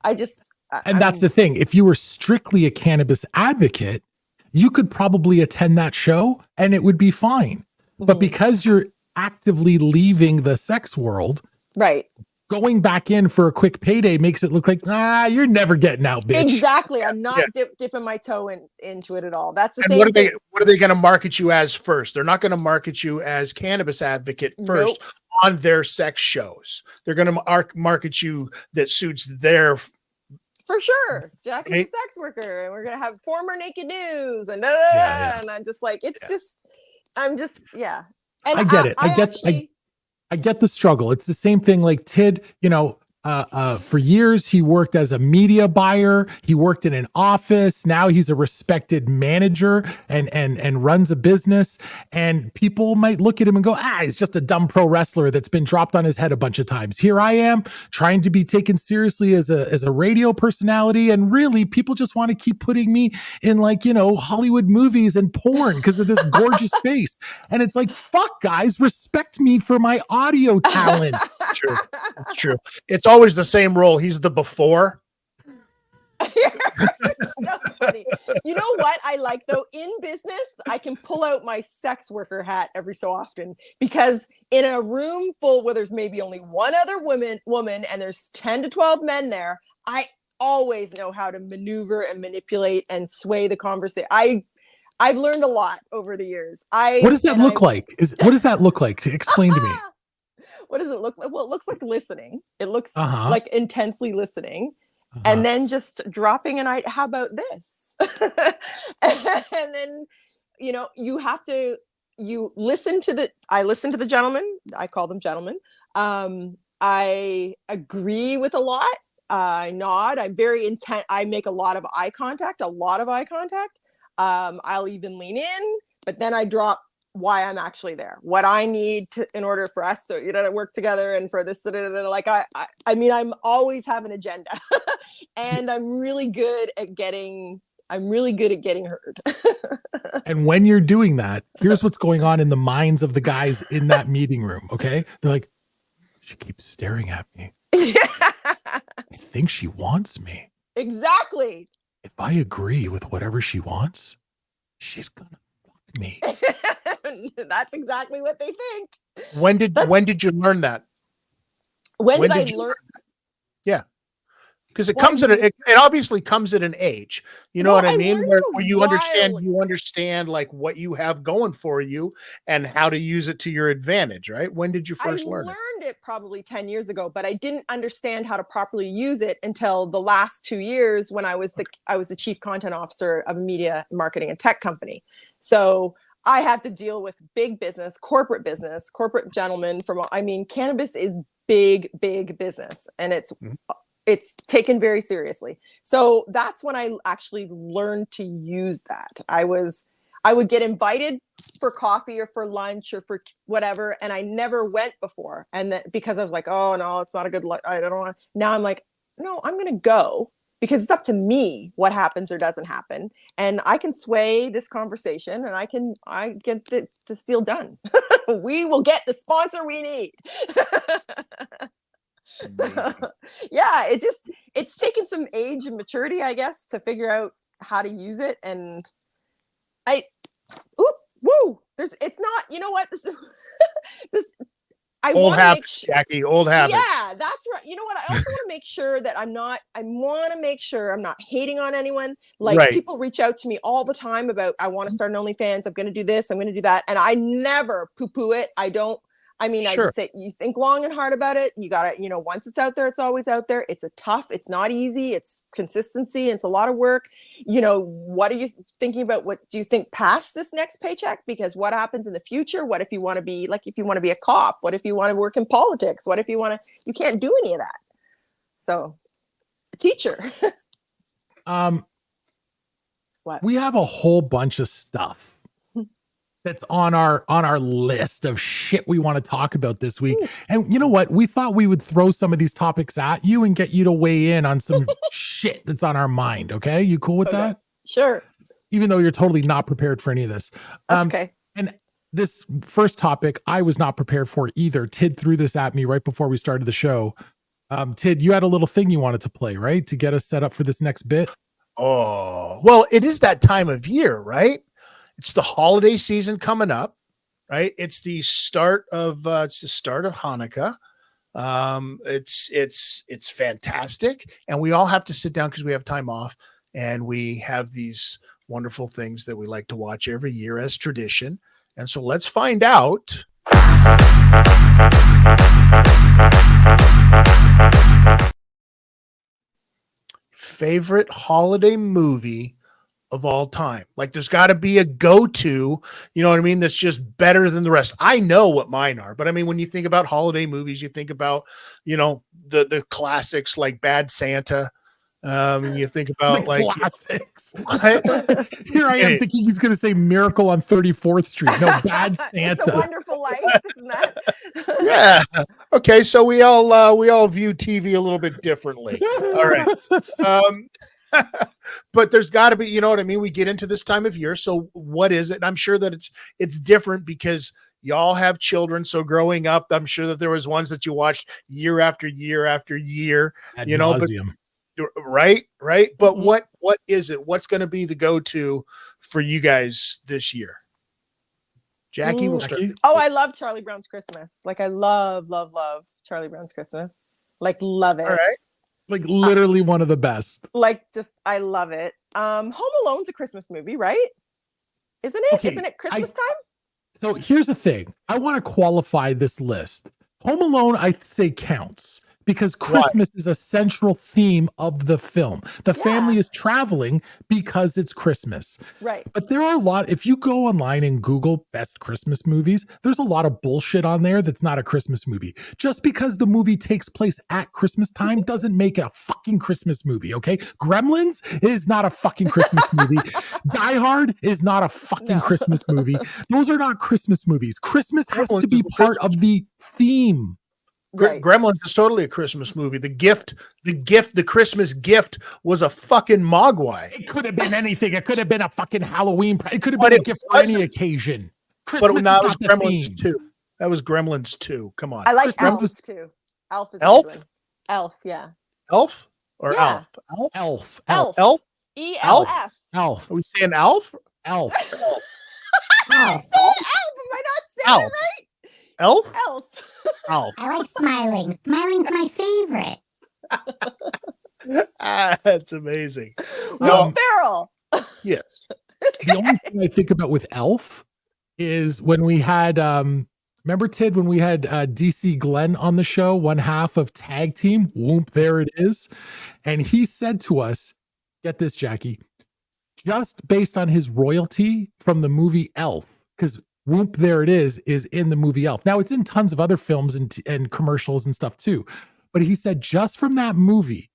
S6: that's
S4: the thing. If you were strictly a cannabis advocate, you could probably attend that show and it would be fine. Mm-hmm. But because you're actively leaving the sex world,
S6: right?
S4: Going back in for a quick payday makes it look like, you're never getting out, bitch.
S6: Exactly. I'm not dipping my toe into it at all. That's the same thing.
S3: What are they going to market you as first? They're not going to market you as cannabis advocate first on their sex shows. They're going to market you that suits their...
S6: For sure. Jacqui's a sex worker and we're going to have former naked news and and I'm just like, And
S4: I get it. I get the struggle. It's the same thing like Tid, for years, he worked as a media buyer. He worked in an office. Now he's a respected manager and runs a business. And people might look at him and go, he's just a dumb pro wrestler that's been dropped on his head a bunch of times. Here I am trying to be taken seriously as a radio personality. And really, people just want to keep putting me in Hollywood movies and porn because of this gorgeous face. And it's like, fuck, guys, respect me for my audio talent.
S3: It's true. It's always the same role. He's the before.
S6: So funny. You know what I like though? In business, I can pull out my sex worker hat every so often because in a room full where there's maybe only one other woman and there's 10 to 12 men there, I always know how to maneuver and manipulate and sway the conversation. I've learned a lot over the years.
S4: What does that look like? What does that look like? Explain to me.
S6: What does it look like? Well, it looks like listening. It looks
S4: Uh-huh.
S6: like intensely listening.
S4: Uh-huh.
S6: And then just dropping an idea. How about this? And then, you have to, I listen to the gentlemen. I call them gentlemen. I agree with a lot. I nod. I'm very intent. I make a lot of eye contact. I'll even lean in, but then I drop why I'm actually there, what I need to, in order for us to, to work together and for this, like, I mean, I'm always have an agenda and I'm really good at getting heard.
S4: And when you're doing that, here's what's going on in the minds of the guys in that meeting room. Okay. They're like, she keeps staring at me.
S6: Yeah.
S4: I think she wants me.
S6: Exactly.
S4: If I agree with whatever she wants, she's gonna fuck me.
S6: That's exactly what they think.
S3: When did you learn that?
S6: When did I learn?
S3: Yeah. Because it obviously comes at an age, you know what I mean? Where you understand like what you have going for you and how to use it to your advantage, right? When did you first learn it?
S6: I learned it probably 10 years ago, but I didn't understand how to properly use it until the last 2 years when I was the chief content officer of a media marketing and tech company. So I had to deal with big business, corporate gentlemen cannabis is big business, and it's taken very seriously. So that's when I actually learned to use that. I would get invited for coffee or for lunch or for whatever, and I never went before. And that because I was like, oh no, it's not a good look. I don't want. Now I'm like, no, I'm going to go because it's up to me what happens or doesn't happen, and I can sway this conversation, and I get this deal done. We will get the sponsor we need. So, yeah, it's taken some age and maturity, I guess, to figure out how to use it. And it's not, you know what,
S3: old habits, Jacqui, old habits.
S6: Yeah, that's right. You know what? I also want to make sure that I'm not hating on anyone. Like, right. People reach out to me all the time about, I want to start an OnlyFans. I'm going to do this. I'm going to do that. And I never poo-poo it. Sure. I just say, you think long and hard about it. You got to, once it's out there, it's always out there. It's it's not easy. It's consistency. It's a lot of work. What are you thinking about? What do you think past this next paycheck? Because what happens in the future? What if you want to be a cop? What if you want to work in politics? What if you can't do any of that? So, a teacher. What?
S4: We have a whole bunch of stuff that's on our list of shit we want to talk about this week. Ooh. And you know what? We thought we would throw some of these topics at you and get you to weigh in on some shit that's on our mind. Okay. You cool with that?
S6: Sure.
S4: Even though you're totally not prepared for any of this.
S6: That's okay.
S4: And this first topic, I was not prepared for either. Tid threw this at me right before we started the show. Tid, you had a little thing you wanted to play, right? To get us set up for this next bit.
S3: Oh, well, it is that time of year, right? It's the holiday season coming up, right? It's the start of Hanukkah. It's fantastic, and we all have to sit down because we have time off, and we have these wonderful things that we like to watch every year as tradition. And so let's find out. Favorite holiday movie of all time. Like, there's got to be a go-to, you know what I mean, that's just better than the rest. I know what mine are, but I mean, when you think about holiday movies, you think about, the classics like Bad Santa. And you think about
S4: classics. Here I am thinking he's going to say Miracle on 34th Street. No, Bad Santa.
S6: It's a Wonderful Life, isn't that?
S3: Yeah. Okay, so we all view TV a little bit differently. All right. But there's got to be, you know what I mean? We get into this time of year. So what is it? And I'm sure that it's different because y'all have children. So growing up, I'm sure that there was ones that you watched year after year after year,
S4: ad nauseum.
S3: Right. But what is it? What's going to be the go-to for you guys this year? Jacqui will start.
S6: Oh, I love Charlie Brown's Christmas. Like, I love Charlie Brown's Christmas. Like, love it.
S3: All right.
S4: Like, literally one of the best.
S6: Like, just, I love it. Home Alone's a Christmas movie, right? Isn't it?
S4: Okay,
S6: Isn't it Christmas time?
S4: So here's the thing. I want to qualify this list. Home Alone, I say counts because Christmas is a central theme of the film. The family is traveling because it's Christmas.
S6: Right.
S4: But there are a lot, if you go online and Google best Christmas movies, there's a lot of bullshit on there that's not a Christmas movie. Just because the movie takes place at Christmas time doesn't make it a fucking Christmas movie, okay? Gremlins is not a fucking Christmas movie. Die Hard is not a fucking Christmas movie. Those are not Christmas movies. Christmas has to be part of the theme.
S6: Right.
S3: Gremlins is totally a Christmas movie. The Christmas gift was a fucking mogwai.
S4: It could have been anything. It could have been a fucking Halloween. It could have been a gift for any occasion. Christmas
S3: But
S4: is
S3: that was
S4: not the
S3: Gremlins
S4: theme.
S3: 2. That was Gremlins 2. Come on.
S6: I like
S4: Christmas
S6: Elf
S4: was-
S6: too. Elf is
S3: Elf?
S6: a good one. Elf, yeah.
S3: Elf or
S6: Yeah.
S3: Alf?
S4: Elf.
S6: Elf.
S3: Elf?
S6: ELF.
S4: Elf.
S3: Are we saying Alf?
S4: Elf.
S6: I said Elf. Am I not saying
S3: Elf.
S6: it right?
S3: Elf?
S6: Elf.
S3: Elf.
S2: I like smiling. Smiling's my favorite.
S3: That's amazing.
S6: Will Ferrell.
S3: Yes.
S4: The only thing I think about with Elf is when we had remember Tid when we had DC Glenn on the show, one half of Tag Team. Whoop, there it is. And he said to us, get this, Jacqui, just based on his royalty from the movie Elf, because Whoop, there it is in the movie Elf. Now it's in tons of other films and commercials and stuff too. But he said just from that movie,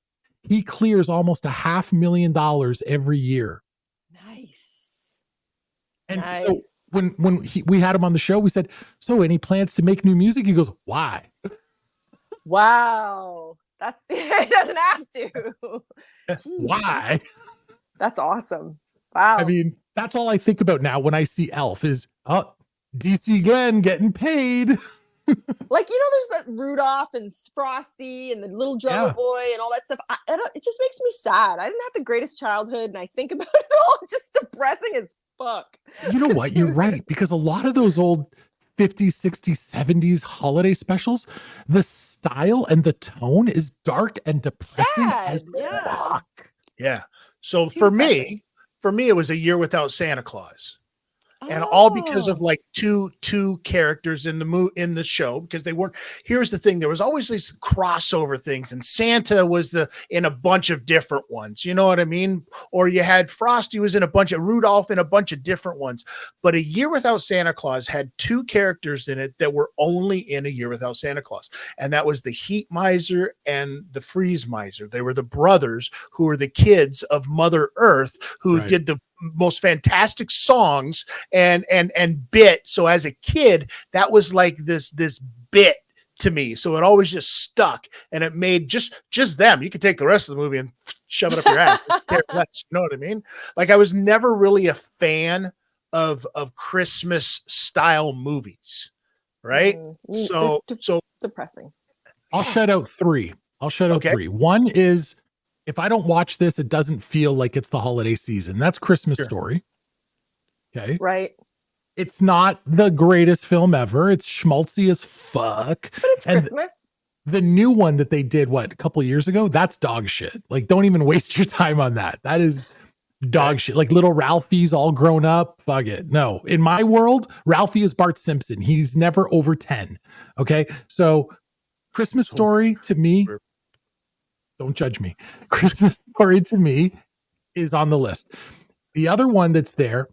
S4: he clears almost $500,000 every year.
S6: Nice.
S4: And
S6: Nice.
S4: so when we had him on the show, we said, so any plans to make new music? He goes, why?
S6: Wow. That's he doesn't have to. Jeez.
S4: Why?
S6: That's awesome. Wow.
S4: I mean, that's all I think about now when I see Elf is, oh, DC Glenn getting paid.
S6: Like, there's that Rudolph and Frosty and the little drummer boy and all that stuff. It just makes me sad. I didn't have the greatest childhood, and I think about it all just depressing as fuck.
S4: You know what? You're right. Because a lot of those old 50s, 60s, 70s holiday specials, the style and the tone is dark and depressing as fuck.
S3: Yeah. So
S6: Too
S3: for
S6: depressing.
S3: me, it was A Year Without Santa Claus. And all because of like two characters in the show, because they weren't. Here's the thing: there was always these crossover things, and Santa was in a bunch of different ones. You know what I mean? Or you had Frosty was in a bunch of Rudolph in a bunch of different ones. But A Year Without Santa Claus had two characters in it that were only in A Year Without Santa Claus, and that was the Heat Miser and the Freeze Miser. They were the brothers who were the kids of Mother Earth who did the most fantastic songs and bit. So as a kid, that was like this bit to me. So it always just stuck, and it made just them. You could take the rest of the movie and shove it up your ass. You know what I mean? Like, I was never really a fan of Christmas style movies, right? So
S6: depressing.
S4: I'll shout out three. Three. One is, if I don't watch this, it doesn't feel like it's the holiday season. That's Christmas Story. Okay.
S6: Right.
S4: It's not the greatest film ever. It's schmaltzy as fuck.
S6: But it's Christmas.
S4: The new one that they did, a couple of years ago, that's dog shit. Like, don't even waste your time on that. That is dog shit. Like, little Ralphie's all grown up. Fuck it. No. In my world, Ralphie is Bart Simpson. He's never over 10. Okay. So Christmas Story to me, don't judge me. Christmas Story to me is on the list. The other one that's there,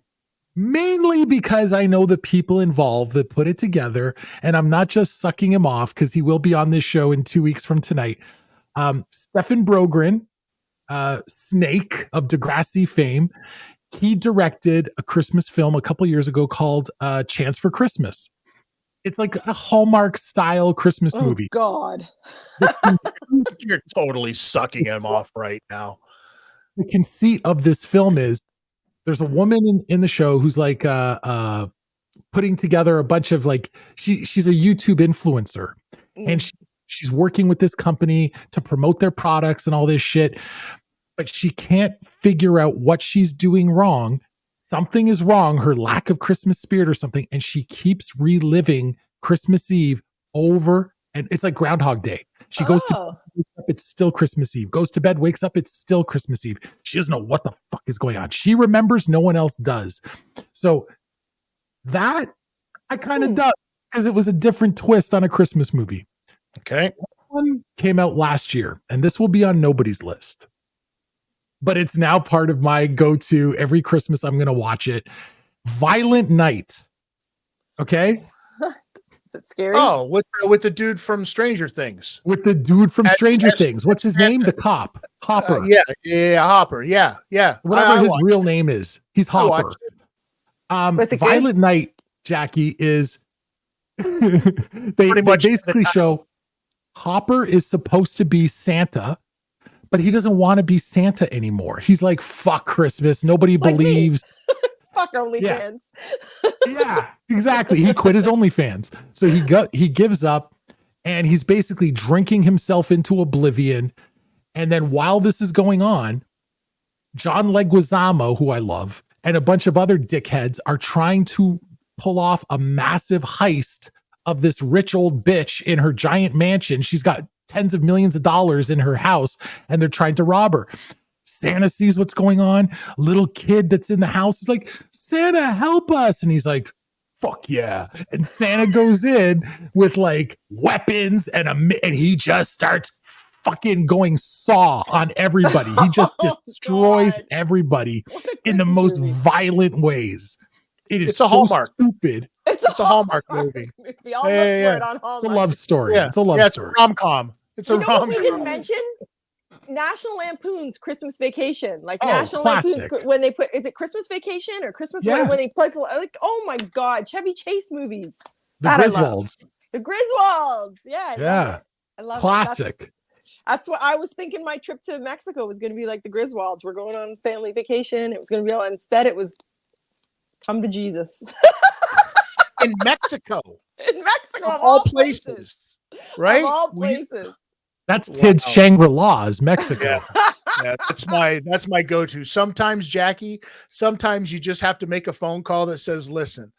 S4: mainly because I know the people involved that put it together, and I'm not just sucking him off because he will be on this show in 2 weeks from tonight. Stefan Brogren, Snake of Degrassi fame, he directed a Christmas film a couple years ago called Chance for Christmas. It's like a Hallmark style Christmas movie.
S6: God.
S3: You're totally sucking him off right now.
S4: The conceit of this film is there's a woman in the show who's like putting together a bunch of she's a YouTube influencer, and she's working with this company to promote their products and all this shit, but she can't figure out what she's doing wrong. Something is wrong, her lack of Christmas spirit or something, and she keeps reliving Christmas Eve over and it's like Groundhog Day. She goes to
S6: Oh.
S4: bed, it's still Christmas Eve. Goes to bed, wakes up, it's still Christmas Eve. She doesn't know what the fuck is going on. She remembers, no one else does. So that I kind of dug because it was a different twist on a Christmas movie.
S3: Okay.
S4: One came out last year, and this will be on nobody's list, but it's now part of my go-to. Every Christmas I'm going to watch it. Violent Night. Okay.
S6: Is it scary?
S3: Oh, with the dude from Stranger Things.
S4: With the dude from
S3: As-
S4: Stranger
S3: as-
S4: Things. What's his name? The cop. Hopper.
S3: Yeah, Hopper. Yeah.
S4: Whatever
S3: I
S4: his
S3: watched
S4: real
S3: it.
S4: name is. He's
S3: I watched
S4: Hopper.
S6: Was it good?
S4: Violent Night, Jacqui, is they
S3: Pretty much
S4: basically
S3: the
S4: show Hopper is supposed to be Santa, but he doesn't want to be Santa anymore. He's like, fuck Christmas. Nobody
S6: Like me.
S4: believes.
S6: Fuck OnlyFans.
S4: Yeah, exactly. He quit his OnlyFans. So he gives up, and he's basically drinking himself into oblivion. And then while this is going on, John Leguizamo, who I love, and a bunch of other dickheads are trying to pull off a massive heist of this rich old bitch in her giant mansion. She's got tens of millions of dollars in her house, and they're trying to rob her. Santa sees what's going on. A little kid that's in the house is like, Santa, help us. And he's like, fuck yeah. And Santa goes in with like weapons and he just starts fucking going Saw on everybody. He just
S6: Oh,
S4: destroys
S6: God.
S4: everybody
S6: What a
S4: in the
S6: Christmas
S4: most
S6: movie.
S4: violent ways. It is
S3: It's a
S4: so
S3: Hallmark.
S4: stupid.
S6: It's
S3: a Hallmark movie.
S6: I'll
S3: Yeah,
S6: look
S3: yeah,
S6: for it on
S4: It's a
S6: Hallmark.
S4: love story.
S3: Yeah.
S4: It's a love
S3: It's
S4: story.
S3: a rom-com. It's a
S6: You know what we didn't
S3: rom-com.
S6: mention? National Lampoon's Christmas Vacation. Like
S4: Oh,
S6: National
S4: classic.
S6: Lampoon's when they put, is it Christmas Vacation or Christmas
S4: Yeah.
S6: when they play like, oh my God, Chevy Chase movies.
S4: The
S6: That I love.
S4: Griswolds.
S6: The Griswolds. Yeah. I love
S4: Yeah.
S6: it. I love it.
S4: Classic.
S6: That's what I was thinking. My trip to Mexico was going to be like the Griswolds. We're going on family vacation. It was going to be all, instead it was come to Jesus.
S3: In Mexico.
S6: In Mexico,
S3: Of all places. Right?
S6: Of all
S3: We-
S6: places.
S4: That's Tid's
S3: Wow.
S4: Shangri-La's, Mexico.
S3: Yeah, that's my go-to. Sometimes, Jacqui, sometimes you just have to make a phone call that says, listen,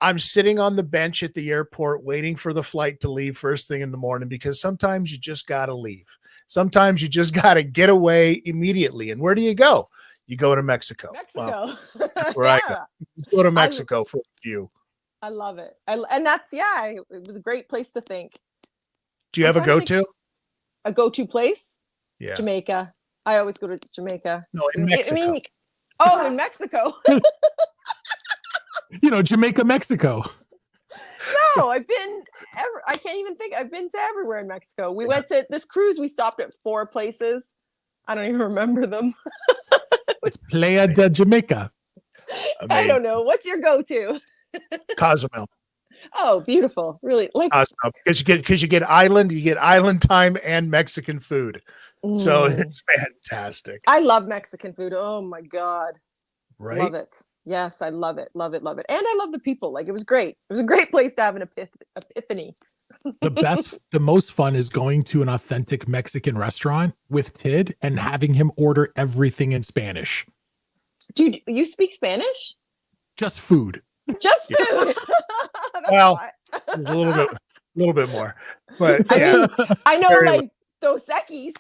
S3: I'm sitting on the bench at the airport waiting for the flight to leave first thing in the morning, because sometimes you just got to leave. Sometimes you just got to get away immediately. And where do you go? You go to Mexico. Well,
S6: Mexico.
S3: that's where I go.
S6: Yeah,
S3: You go to Mexico for a few.
S6: I love it. And that's, yeah, it was a great place to think.
S3: Do you have a
S6: I'm trying to
S3: go-to?
S6: A go-to place?
S3: Yeah.
S6: Jamaica. I always go to Jamaica.
S3: No, in Mexico.
S6: In Mexico.
S4: You know, Jamaica, Mexico.
S6: No, I can't even think. I've been to everywhere in Mexico. We went to this cruise. We stopped at 4 places. I don't even remember them.
S4: It's Playa de Jamaica.
S6: I don't know. What's your go-to?
S3: Cozumel.
S6: Oh, beautiful. Really? Like,
S3: Cozumel. Because you get island time and Mexican food. So
S6: mm.
S3: it's fantastic.
S6: I love Mexican food. Oh my God.
S3: Right?
S6: Love it. Yes, I love it. Love it. Love it. And I love the people. Like, it was great. It was a great place to have an epiphany.
S4: The most fun is going to an authentic Mexican restaurant with Tid and having him order everything in Spanish.
S6: Dude, you speak Spanish?
S4: Just food.
S6: Just food. That's
S3: Well,
S6: why.
S3: a little bit more. But
S6: I
S3: yeah.
S6: mean, I know
S3: Very
S6: like Dos Equis.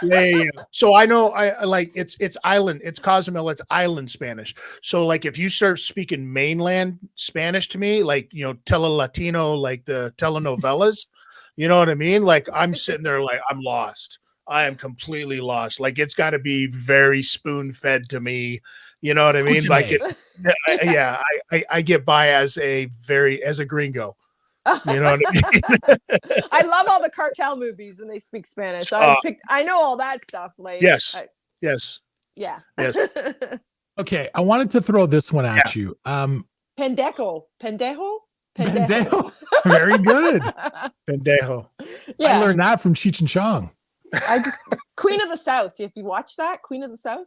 S3: Yeah. So I know I like it's island, it's Cozumel, it's island Spanish. So like if you start speaking mainland Spanish to me, like, you know, Latino, like the telenovelas, you know what I mean? Like I'm sitting there like I'm lost. I am completely lost. Like it's got to be very spoon fed to me. You know what I mean? Like I get by as a gringo. You know what I mean?
S6: I love all the cartel movies when they speak Spanish. I know all that stuff. Like
S3: Yes. Yes.
S6: Yeah.
S3: Yes.
S4: Okay, I wanted to throw this one at you.
S6: Pendejo.
S4: Pendejo. Very good.
S3: Pendejo.
S6: Yeah.
S4: I learned that from Cheech and Chong.
S6: Queen of the South. If you watch that, Queen of the South,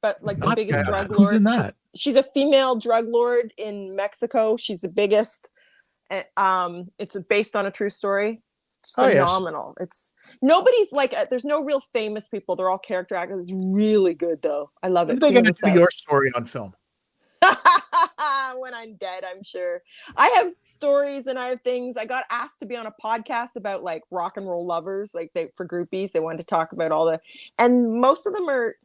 S6: but like the
S4: Not
S6: biggest
S4: sad.
S6: drug lord.
S4: Who's in that?
S6: She's a female drug lord in Mexico. She's the biggest. It's based on a true story. It's phenomenal. It's nobody's like there's no real famous people. They're all character actors. It's really good though. I love it.
S3: When are they going to do your story on film?
S6: when I'm dead, I'm sure. I have stories and I have things. I got asked to be on a podcast about like rock and roll lovers, like for groupies. They wanted to talk about and most of them are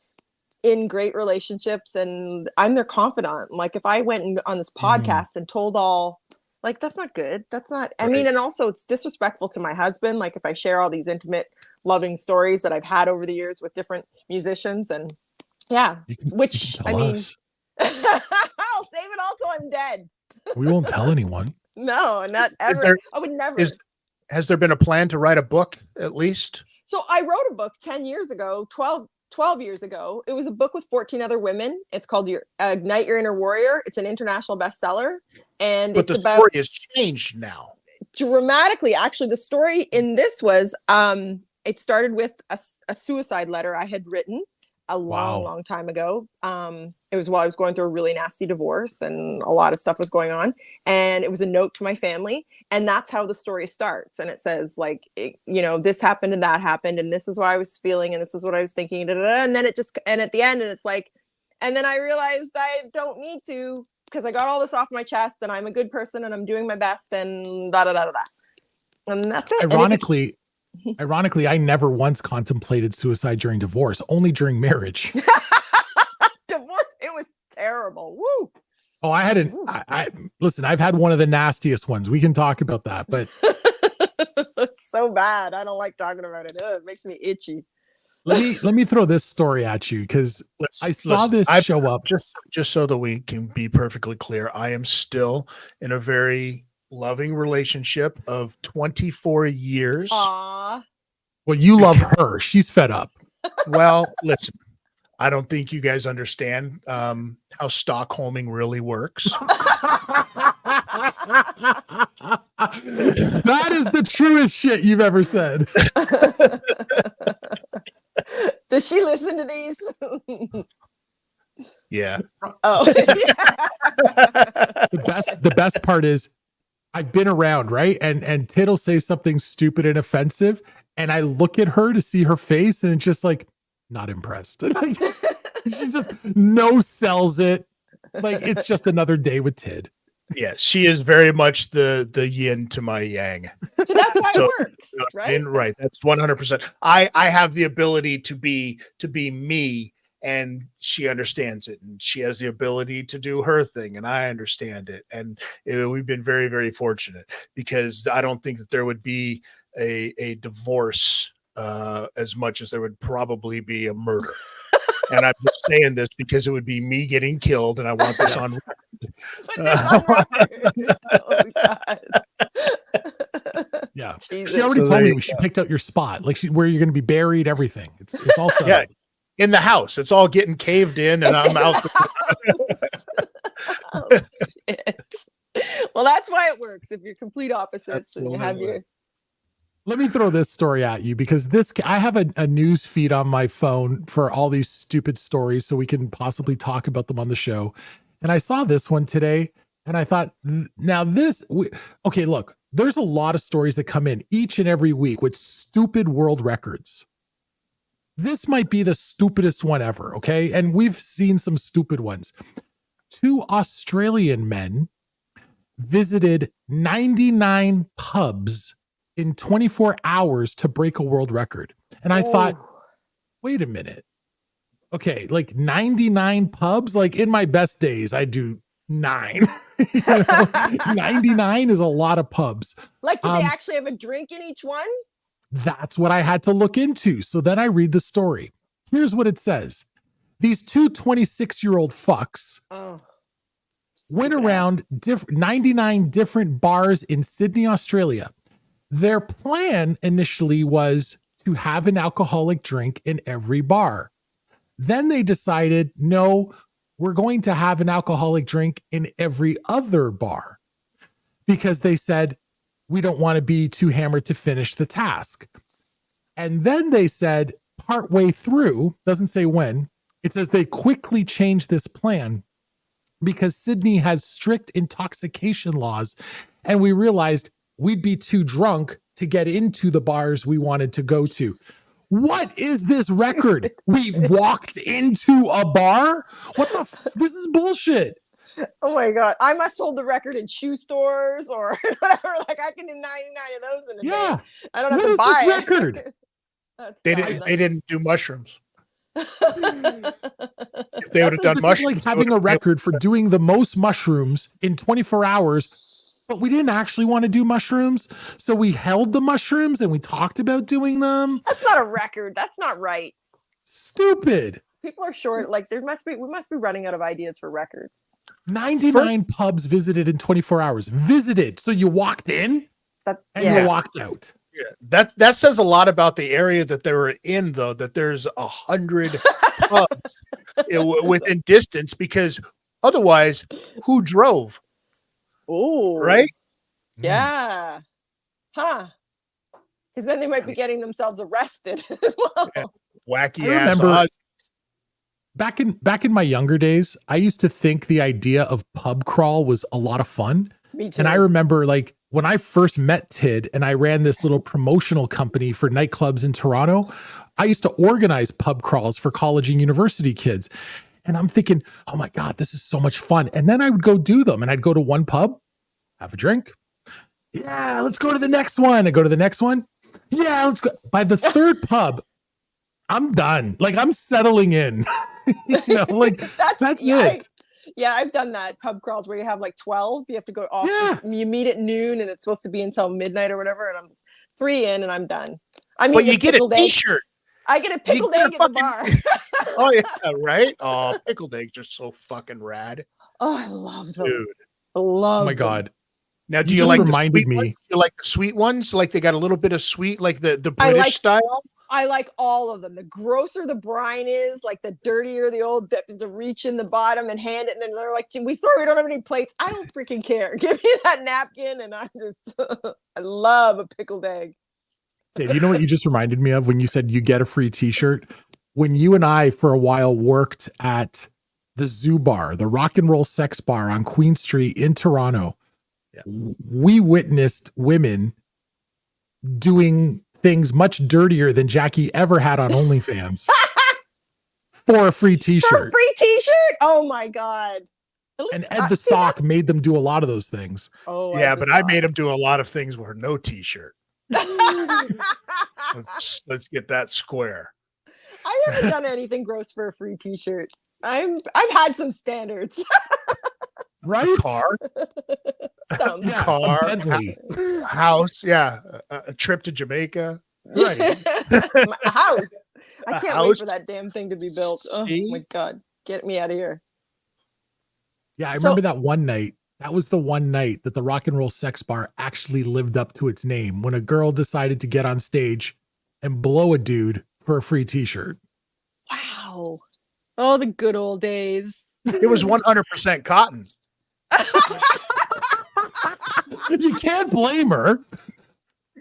S6: in great relationships, and I'm their confidant. Like if I went on this podcast and told all, like, that's not good. That's not, I mean, and also it's disrespectful to my husband. Like if I share all these intimate, loving stories that I've had over the years with different musicians, and which I mean, I'll save it all till I'm dead.
S4: We won't tell anyone.
S6: No, not ever. I would never.
S3: Has there been a plan to write a book at least?
S6: So I wrote a book 10 years ago, 12 years ago. It was a book with 14 other women. It's called Ignite Your Inner Warrior. It's an international bestseller. But
S3: the story has changed now.
S6: Dramatically. Actually, the story in this was, it started with a suicide letter I had written a long time ago. It was while I was going through a really nasty divorce and a lot of stuff was going on. And it was a note to my family. And that's how the story starts. And it says like, this happened and that happened. And this is what I was feeling. And this is what I was thinking. And then and at the end, and it's like, and then I realized I don't need to, because I got all this off my chest and I'm a good person and I'm doing my best and da da da da da. And that's it.
S4: Ironically, I never once contemplated suicide during divorce, only during marriage.
S6: Divorce, it was terrible. Woo.
S4: Oh, listen, I've had one of the nastiest ones. We can talk about that, but
S6: it's so bad. I don't like talking about it. It makes me itchy.
S4: Let me throw this story at you because I saw this show up.
S3: Just so that we can be perfectly clear, I am still in a very loving relationship of 24 years.
S6: Aww.
S4: Well, you love her. She's fed up.
S3: Well, listen, I don't think you guys understand how Stockholming really works.
S4: That is the truest shit you've ever said.
S6: Does she listen to these?
S3: Yeah.
S6: Oh.
S4: The best part is I've been around, right? And Tit'll say something stupid and offensive, and I look at her to see her face, and it's just like, not impressed. She just sells it. Like it's just another day with Tid.
S3: Yeah, she is very much the yin to my yang.
S6: So that's why it works, right?
S3: Right. That's 100%. I have the ability to be me, and she understands it, and she has the ability to do her thing, and I understand it. And we've been very, very fortunate, because I don't think that there would be a divorce as much as there would probably be a murder. And I'm just saying this because it would be me getting killed, and I want this on record.
S6: Put this on record. Oh, God.
S4: Yeah.
S6: Jesus.
S4: She already told me she picked out your spot, like where you're going to be buried, everything. It's all settled.
S3: Yeah, in the house. It's all getting caved in, and I'm out.
S6: Oh, shit. Well, that's why it works. If you're complete opposites and you have your...
S4: Let me throw this story at you, because I have a news feed on my phone for all these stupid stories, so we can possibly talk about them on the show. And I saw this one today, and I thought, okay, look, there's a lot of stories that come in each and every week with stupid world records. This might be the stupidest one ever, okay? And we've seen some stupid ones. 2 Australian men visited 99 pubs in 24 hours to break a world record. And I thought, wait a minute. Okay, like 99 pubs? Like in my best days, I do 9. 99 is a lot of pubs.
S6: Like, did they actually have a drink in each one?
S4: That's what I had to look into. So then I read the story. Here's what it says. These 2 26-year-old fucks went around 99 different bars in Sydney, Australia. Their plan initially was to have an alcoholic drink in every bar. Then they decided, no, we're going to have an alcoholic drink in every other bar, because they said, we don't want to be too hammered to finish the task. And then they said, partway through, doesn't say when, it says they quickly changed this plan because Sydney has strict intoxication laws. And we realized we'd be too drunk to get into the bars we wanted to go to. What is this record? We walked into a bar? What the this is bullshit.
S6: Oh my god! I must hold the record in shoe stores or whatever. Like I can do 99 of those in a
S4: Yeah.
S6: day. I don't have
S4: What
S6: to
S4: is
S6: buy
S4: this
S6: it.
S4: record?
S6: That's
S3: They
S6: dumb.
S3: didn't. They didn't do mushrooms. If they would have
S6: That's
S3: done
S4: This is
S3: mushrooms,
S4: like
S3: they
S4: having a
S3: would've been able
S4: record for doing the most mushrooms in 24 hours, but we didn't actually want to do mushrooms. So we held the mushrooms and we talked about doing them.
S6: That's not a record. That's not right.
S4: Stupid.
S6: People are short. Like we must be running out of ideas for records.
S4: 99 pubs visited in 24 hours. Visited. So you walked in
S6: That
S4: and
S6: yeah.
S4: you walked out.
S3: Yeah, that says a lot about the area that they were in, though. That there's 100 pubs within distance, because otherwise, who drove?
S6: Oh,
S3: Right?
S6: Yeah. Huh. Because then they might be getting themselves arrested as well.
S3: Yeah. Wacky
S4: I
S3: ass
S4: remember-
S3: odds.
S4: Back in my younger days, I used to think the idea of pub crawl was a lot of fun.
S6: Me too.
S4: And I remember like when I first met Tid and I ran this little promotional company for nightclubs in Toronto, I used to organize pub crawls for college and university kids. And I'm thinking, oh my God, this is so much fun. And then I would go do them and I'd go to one pub, have a drink. Yeah, let's go to the next one. I go to the next one. Yeah, let's go. By the third pub, I'm done. Like I'm settling in. Like that's it.
S6: I've done that pub crawls where you have like 12. You have to go off.
S4: Yeah.
S6: You meet at noon and it's supposed to be until midnight or whatever. And I'm 3 in and I'm done. I mean,
S3: But you get a T-shirt.
S6: I get a pickled egg at the bar.
S3: Oh yeah, right. Oh, pickled eggs are so fucking rad,
S6: Oh, I love them.
S3: dude.
S6: I love
S4: Oh my
S6: them.
S4: God.
S3: Now, do
S4: You
S3: you
S4: just
S3: like the
S4: reminded
S3: sweet
S4: me.
S3: ones? You like the sweet ones? Like they got a little bit of sweet, like the
S6: I
S3: British
S6: like-
S3: style.
S6: I like all of them. The grosser the brine is, like the dirtier the old the reach in the bottom and hand it, and then they're like, "We sorry, we don't have any plates." I don't freaking care. Give me that napkin, and I'm just I love a pickled egg.
S4: Dave, you know what you just reminded me of when you said you get a free T-shirt? When you and I, for a while, worked at the Zoo Bar, the rock and roll sex bar on Queen Street in Toronto, we witnessed women doing things much dirtier than Jacqui ever had on OnlyFans for a free
S6: For a
S4: T-shirt.
S6: free T-shirt? Oh my god! At
S4: And
S6: least-
S4: Ed the
S6: see,
S4: Sock
S6: that's-
S4: made them do a lot of those things.
S6: Oh
S3: Yeah,
S6: Ed the
S3: but I
S6: Sock.
S3: made him do a lot of things with no T-shirt. Let's get that square.
S6: I haven't done anything gross for a free T-shirt. I've had some standards.
S4: Right?
S3: Car,
S6: Some.
S4: Yeah,
S3: Car.
S4: a Bentley.
S3: house, yeah, a trip to Jamaica. Right.
S6: A house. I
S3: A
S6: can't wait
S3: house.
S6: for that damn thing to be built. Oh
S3: See?
S6: my god. Get me out of here.
S4: Yeah, I
S6: So-
S4: remember that one night. That was the one night that the rock and roll sex bar actually lived up to its name when a girl decided to get on stage and blow a dude for a free T-shirt.
S6: Wow. Oh, the good old days.
S3: It was 100% cotton.
S4: You can't blame her.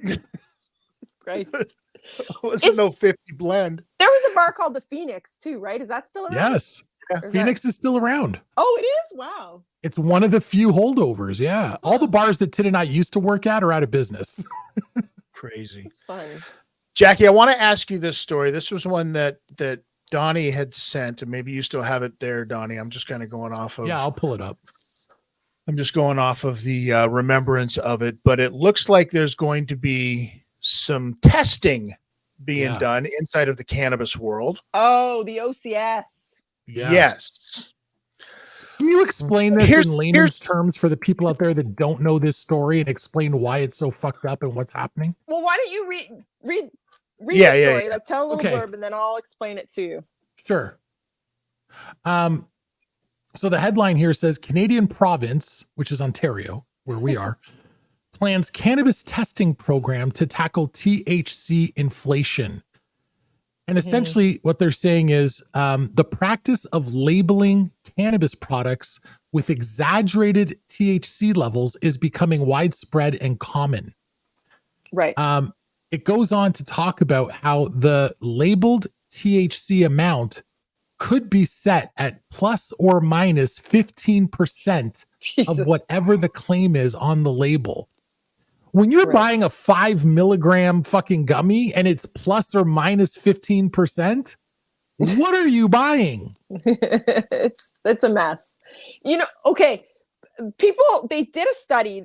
S6: Jesus Christ.
S3: It wasn't
S6: Is-
S3: no 50 blend.
S6: There was a bar called the Phoenix too, right? Is that still around?
S4: Yes,
S6: Or is that-
S4: Phoenix is still around.
S6: Oh, it is? Wow.
S4: It's one of the few holdovers. Yeah, all the bars that Tid and I used to work at are out of business.
S3: Crazy.
S6: It's fun.
S3: Jacqui, I want to ask you this story. This was one that Donnie had sent, and maybe you still have it there, Donnie. I'm just kind of going off of.
S4: Yeah, I'll pull it up.
S3: I'm just going off of the remembrance of it, but it looks like there's going to be some testing being
S4: Yeah.
S3: done inside of the cannabis world.
S6: Oh, the OCS.
S4: Yeah.
S3: Yes.
S4: Can you explain this
S3: Here's-
S4: in layman's terms for the people out there that don't know this story and explain why it's so fucked up and what's happening?
S6: Well, why don't you read
S3: Yeah,
S6: the
S3: yeah,
S6: story?
S3: yeah.
S6: Like, tell a little
S4: Okay.
S6: blurb and then I'll explain it to you.
S4: Sure. So the headline here says Canadian province, which is Ontario, where we are, plans cannabis testing program to tackle THC inflation. And essentially what they're saying is the practice of labeling cannabis products with exaggerated THC levels is becoming widespread and common.
S6: Right.
S4: It goes on to talk about how the labeled THC amount could be set at plus or minus 15%
S6: Jesus.
S4: of whatever the claim is on the label. When you're
S6: Right.
S4: buying a 5 milligram fucking gummy and it's plus or minus 15%, what are you buying?
S6: It's a mess. Okay, they did a study.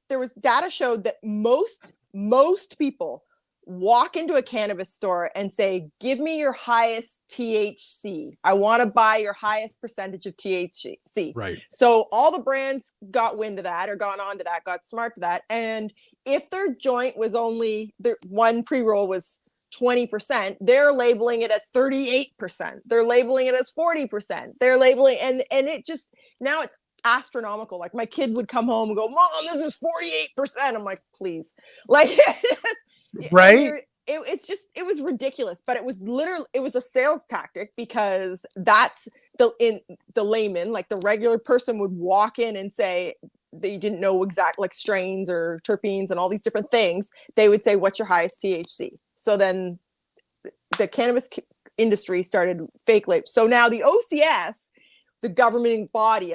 S6: There was data showed that most people walk into a cannabis store and say, give me your highest THC. I want to buy your highest percentage of THC.
S4: Right.
S6: So all the brands got wind of that, or gone on to that, got smart to that. And if their joint was only, their one pre-roll was 20%, they're labeling it as 38%. They're labeling it as 40%. They're labeling, and it just, now it's astronomical. Like, my kid would come home and go, Mom, this is 48%. I'm like, please. Like,
S3: Right.
S6: it was ridiculous, but it was a sales tactic, because that's the layman, like the regular person would walk in and say, they didn't know exact, like, strains or terpenes and all these different things. They would say, what's your highest THC? So then the cannabis industry started fake labels. So now the OCS, the governing body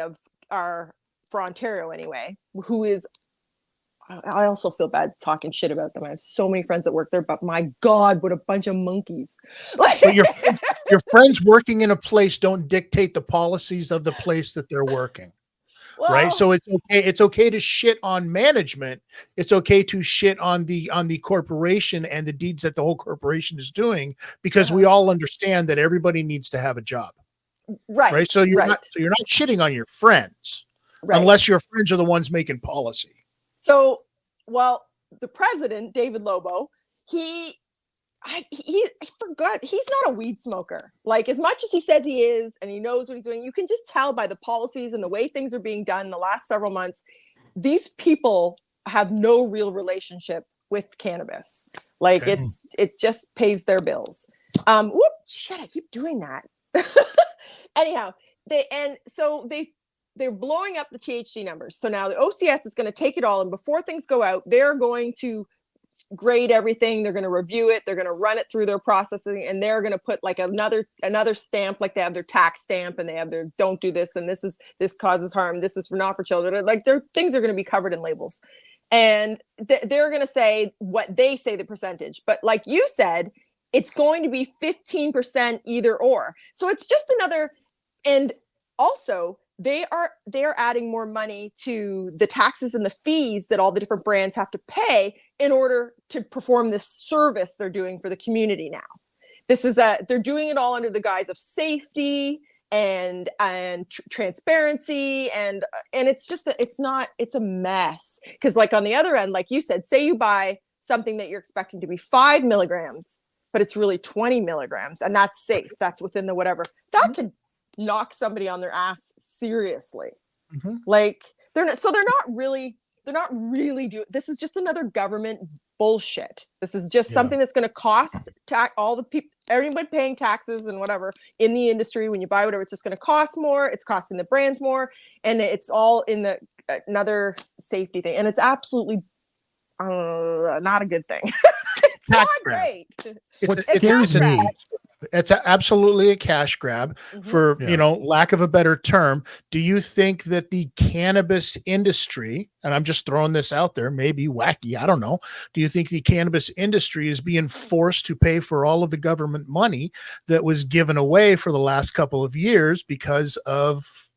S6: for Ontario anyway, who is, I also feel bad talking shit about them. I have so many friends that work there, but my God, what a bunch of monkeys.
S3: But your friends working in a place don't dictate the policies of the place that they're working.
S6: Well,
S3: right. So it's okay to shit on management. It's okay to shit on the corporation and the deeds that the whole corporation is doing, because we all understand that everybody needs to have a job. Right. So you're not shitting on your friends, unless your friends are the ones making policy.
S6: So, well, the president, David Lobo, I forgot, he's not a weed smoker. Like, as much as he says he is, and he knows what he's doing, you can just tell by the policies and the way things are being done the last several months, these people have no real relationship with cannabis. Like, it just pays their bills. Shit, I keep doing that. Anyhow, they're blowing up the THC numbers. So now the OCS is going to take it all, and before things go out, they're going to grade everything. They're going to review it. They're going to run it through their processing, and they're going to put like another stamp, like they have their tax stamp, and they have their don't do this, and this causes harm. This is not for children. Like, their things are going to be covered in labels, and they're going to say what they say the percentage. But like you said, it's going to be 15% either or. So it's just another, and also they are adding more money to the taxes and the fees that all the different brands have to pay in order to perform this service they're doing for the community now. They're doing it all under the guise of safety and transparency, and it's a mess. Because, like, on the other end, like you said, say you buy something that you're expecting to be 5 milligrams, but it's really 20 milligrams, and that's safe. That's within the whatever. That could knock somebody on their ass seriously. Like, they're not really doing, this is just another government bullshit. This is just something that's going to cost all the people, everybody paying taxes and whatever in the industry. When you buy whatever, it's just going to cost more. It's costing the brands more, and it's all in another safety thing. And it's absolutely not a good thing. It's not great.
S4: What scares me,
S3: it's absolutely a cash grab, for lack of a better term. Do you think that the cannabis industry, and I'm just throwing this out there, maybe wacky, I don't know, do you think the cannabis industry is being forced to pay for all of the government money that was given away for the last couple of years because of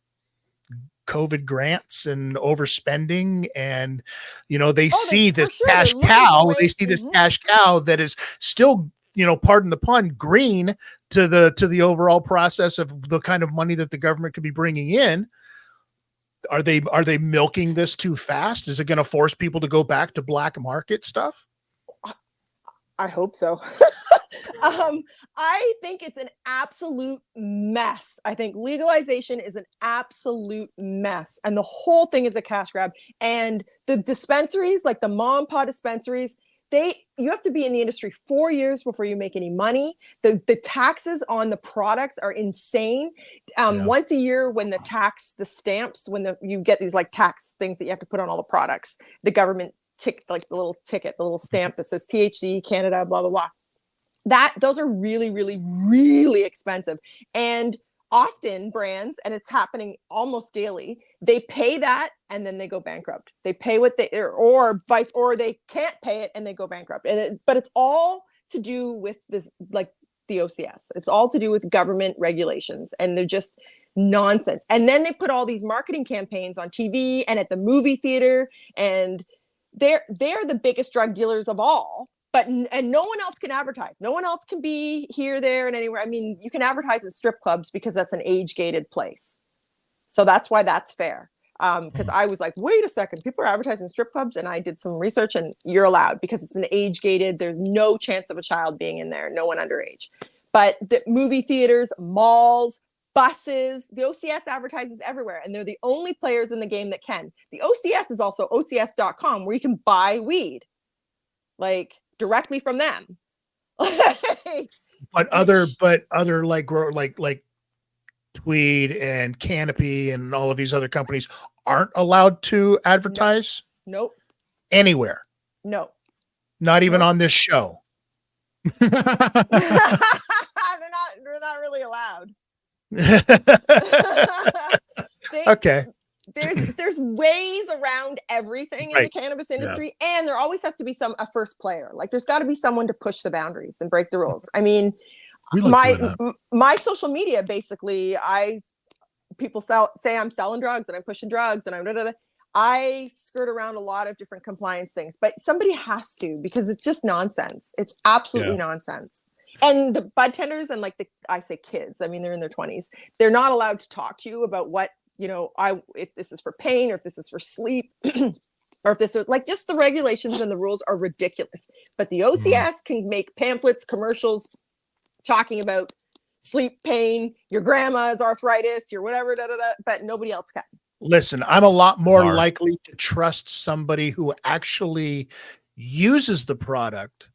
S3: COVID grants and overspending? And they see this cash cow. They see this cash cow that is still, pardon the pun, green to the overall process of the kind of money that the government could be bringing in. Are they milking this too fast? Is it going to force people to go back to black market stuff?
S6: I hope so. I think it's an absolute mess. I think legalization is an absolute mess, and the whole thing is a cash grab. And the dispensaries, like the mom and pop dispensaries, you have to be in the industry 4 years before you make any money. The taxes on the products are insane. Once a year, when the stamps, when you get these like tax things that you have to put on all the products, the government like the little ticket, the little stamp that says THC Canada, blah blah blah. Those are really, really, really expensive. And often brands, and it's happening almost daily, they pay that and then they go bankrupt. They pay what or they can't pay it and they go bankrupt. But it's all to do with this, like, the OCS. It's all to do with government regulations, and they're just nonsense. And then they put all these marketing campaigns on TV and at the movie theater, and they're the biggest drug dealers of all. And no one else can advertise. No one else can be here, there, and anywhere. I mean, you can advertise in strip clubs because that's an age-gated place. So that's why that's fair. Because I was like, wait a second, people are advertising strip clubs, and I did some research, and you're allowed because it's an age-gated. There's no chance of a child being in there, no one underage. But the movie theaters, malls, buses, the OCS advertises everywhere, and they're the only players in the game that can. The OCS is also OCS.com, where you can buy weed, like directly from them.
S3: But other like Tweed and Canopy and all of these other companies aren't allowed to advertise.
S6: Nope.
S3: Anywhere.
S6: No.
S3: Not even on this show.
S6: they're not really allowed.
S3: Okay.
S6: There's ways around everything in the cannabis industry, and there always has to be a first player. Like there's got to be someone to push the boundaries and break the rules. I mean, my social media, basically, people say I'm selling drugs and I'm pushing drugs and I skirt around a lot of different compliance things, but somebody has to, because it's just nonsense. It's absolutely nonsense. And the bud tenders and I say kids, I mean, they're in their 20s. They're not allowed to talk to you about what, if this is for pain or if this is for sleep or if this is just the regulations and the rules are ridiculous. But the OCS can make pamphlets, commercials talking about sleep, pain, your grandma's arthritis, your whatever, but nobody else can.
S3: Listen, I'm a lot more likely to trust somebody who actually uses the product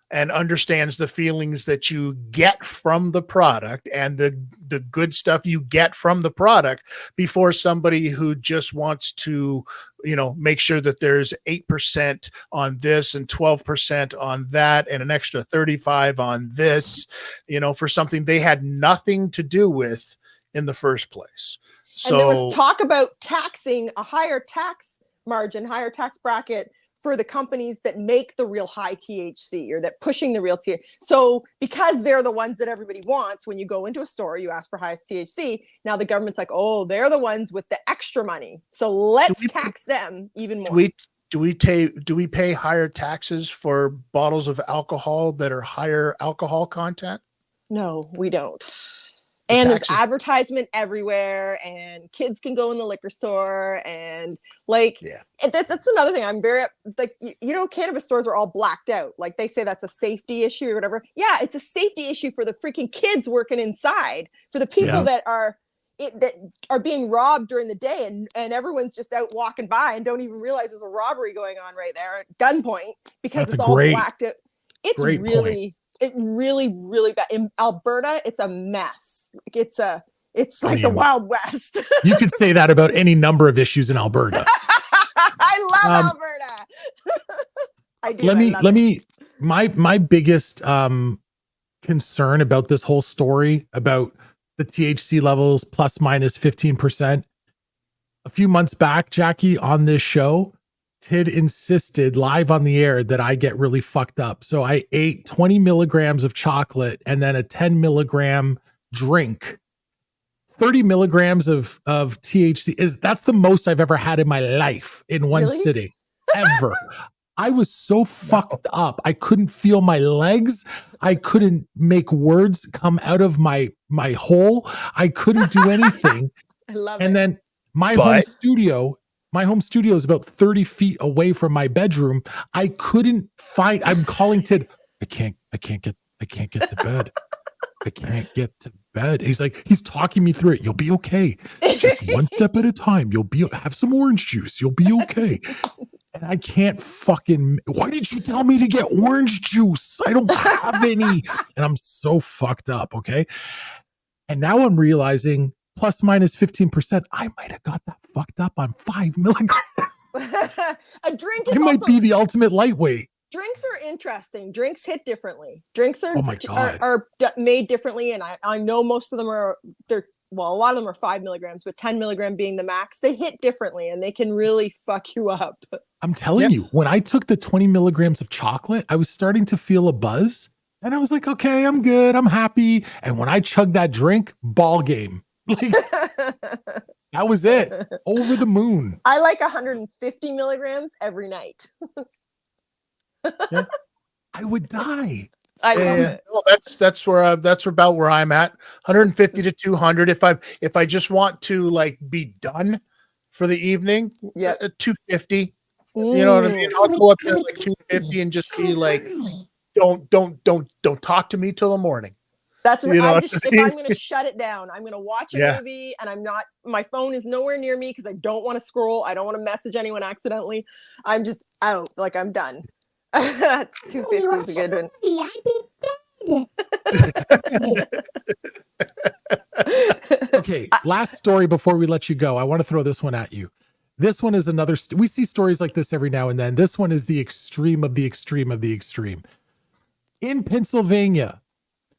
S3: and understands the feelings that you get from the product and the good stuff you get from the product before somebody who just wants to, make sure that there's 8% on this and 12% on that and an extra 35 on this, for something they had nothing to do with in the first place. So
S6: and there was talk about taxing a higher tax margin, higher tax bracket for the companies that make the real high THC or that pushing the real THC. So because they're the ones that everybody wants, when you go into a store, you ask for highest THC. Now the government's like, oh, they're the ones with the extra money. So let's tax them even more.
S3: Do we pay higher taxes for bottles of alcohol that are higher alcohol content?
S6: No, we don't. And there's advertisement everywhere, and kids can go in the liquor store, and that's another thing. I'm very cannabis stores are all blacked out. Like they say that's a safety issue or whatever. Yeah, it's a safety issue for the freaking kids working inside, for the people that are being robbed during the day, and everyone's just out walking by and don't even realize there's a robbery going on right there at gunpoint because it's all blacked out. It's really. It really, really bad. In Alberta, it's a mess. It's like the Wild West.
S4: You could say that about any number of issues in Alberta.
S6: I love Alberta. I do.
S4: My biggest concern about this whole story about the THC levels plus minus 15%. A few months back, Jacqui, on this show, Tid insisted live on the air that I get really fucked up. So I ate 20 milligrams of chocolate and then a 10 milligram drink. 30 milligrams of THC that's the most I've ever had in my life in one sitting ever. I was so fucked up. I couldn't feel my legs. I couldn't make words come out of my hole. I couldn't do anything.
S6: I love it.
S4: And then my home studio is about 30 feet away from my bedroom. I couldn't find, I'm calling Tid. I can't get to bed. I can't get to bed. And he's talking me through it. You'll be okay. Just one step at a time. Have some orange juice. You'll be okay. And I can't why did you tell me to get orange juice? I don't have any. And I'm so fucked up. Okay. And now I'm realizing plus minus 15%, I might have got that fucked up on 5 milligrams.
S6: A drink is
S4: might be the ultimate lightweight.
S6: Drinks are interesting. Drinks hit differently. Drinks are made differently, and I know most of them a lot of them are 5 milligrams, but 10 milligram being the max. They hit differently, and they can really fuck you up.
S4: I'm telling you, when I took the 20 milligrams of chocolate, I was starting to feel a buzz. And I was like, okay, I'm good. I'm happy. And when I chugged that drink, ball game. Like, that was it. Over the moon.
S6: I like 150 milligrams every night.
S4: Yeah. I would die.
S6: I love it.
S3: Well, that's about where I'm at. 150 to 200. If I just want to like be done for the evening, 250. You know what I mean? I'll go up there like 250 and just be like, don't talk to me till the morning.
S6: That's what
S3: You know
S6: if I'm going to shut it down, I'm going to watch a movie, and my phone is nowhere near me because I don't want to scroll. I don't want to message anyone accidentally. I'm just out. Like, I'm done. That's 250 is a good one.
S4: Okay, last story before we let you go. I want to throw this one at you. This one is another. We see stories like this every now and then. This one is the extreme of the extreme of the extreme. In Pennsylvania,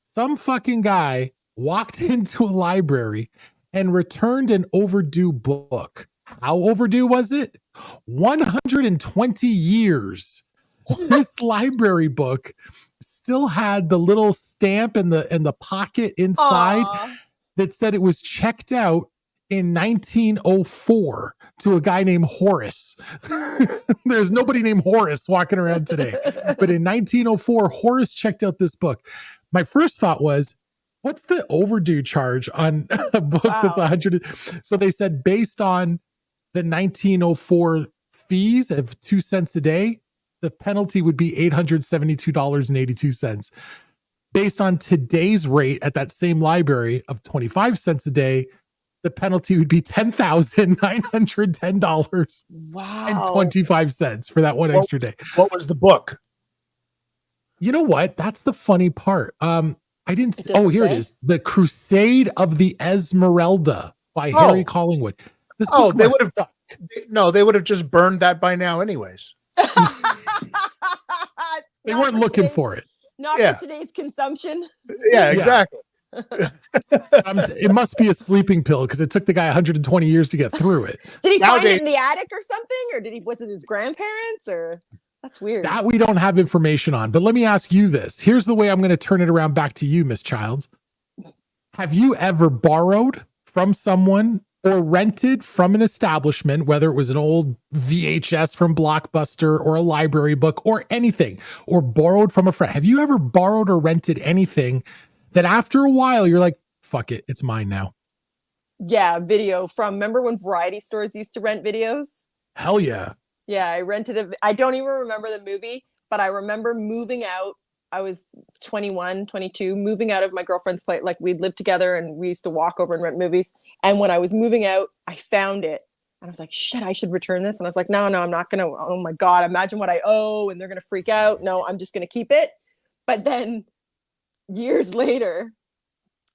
S4: some fucking guy walked into a library and returned an overdue book. How overdue was it? 120 years. This library book still had the little stamp in the pocket inside that said it was checked out in 1904 to a guy named Horace. There's nobody named Horace walking around today. But in 1904, Horace checked out this book. My first thought was, what's the overdue charge on a book that's 100? So they said based on the 1904 fees of 2 cents a day, the penalty would be $872.82. Based on today's rate at that same library of 25 cents a day, the penalty would be $10,910.25 for that one extra day.
S3: What was the book?
S4: You know what? That's the funny part. I didn't. Here it is. The Crusade of the Esmeralda by Harry Collingwood. This book
S3: they would have. No, they would have just burned that by now, anyways.
S4: They weren't looking for it.
S6: Not for today's consumption.
S3: Yeah, exactly.
S4: It must be a sleeping pill because it took the guy 120 years to get through it.
S6: Did he find it in the attic or something? Or was it his grandparents? Or that's weird.
S4: That we don't have information on. But let me ask you this. Here's the way I'm going to turn it around back to you, Miss Childs. Have you ever borrowed from someone or rented from an establishment, whether it was an old VHS from Blockbuster or a library book or anything, or borrowed from a friend? Have you ever borrowed or rented anything that after a while you're like, fuck it, it's mine now?
S6: Yeah, video from, remember when variety stores used to rent videos?
S4: Hell yeah.
S6: Yeah, I rented I don't even remember the movie, but I remember moving out. I was 21, 22, moving out of my girlfriend's place. Like, we'd lived together and we used to walk over and rent movies. And when I was moving out, I found it. And I was like, shit, I should return this. And I was like, no, I'm not going to. Oh my God, imagine what I owe. And they're going to freak out. No, I'm just going to keep it. But then years later,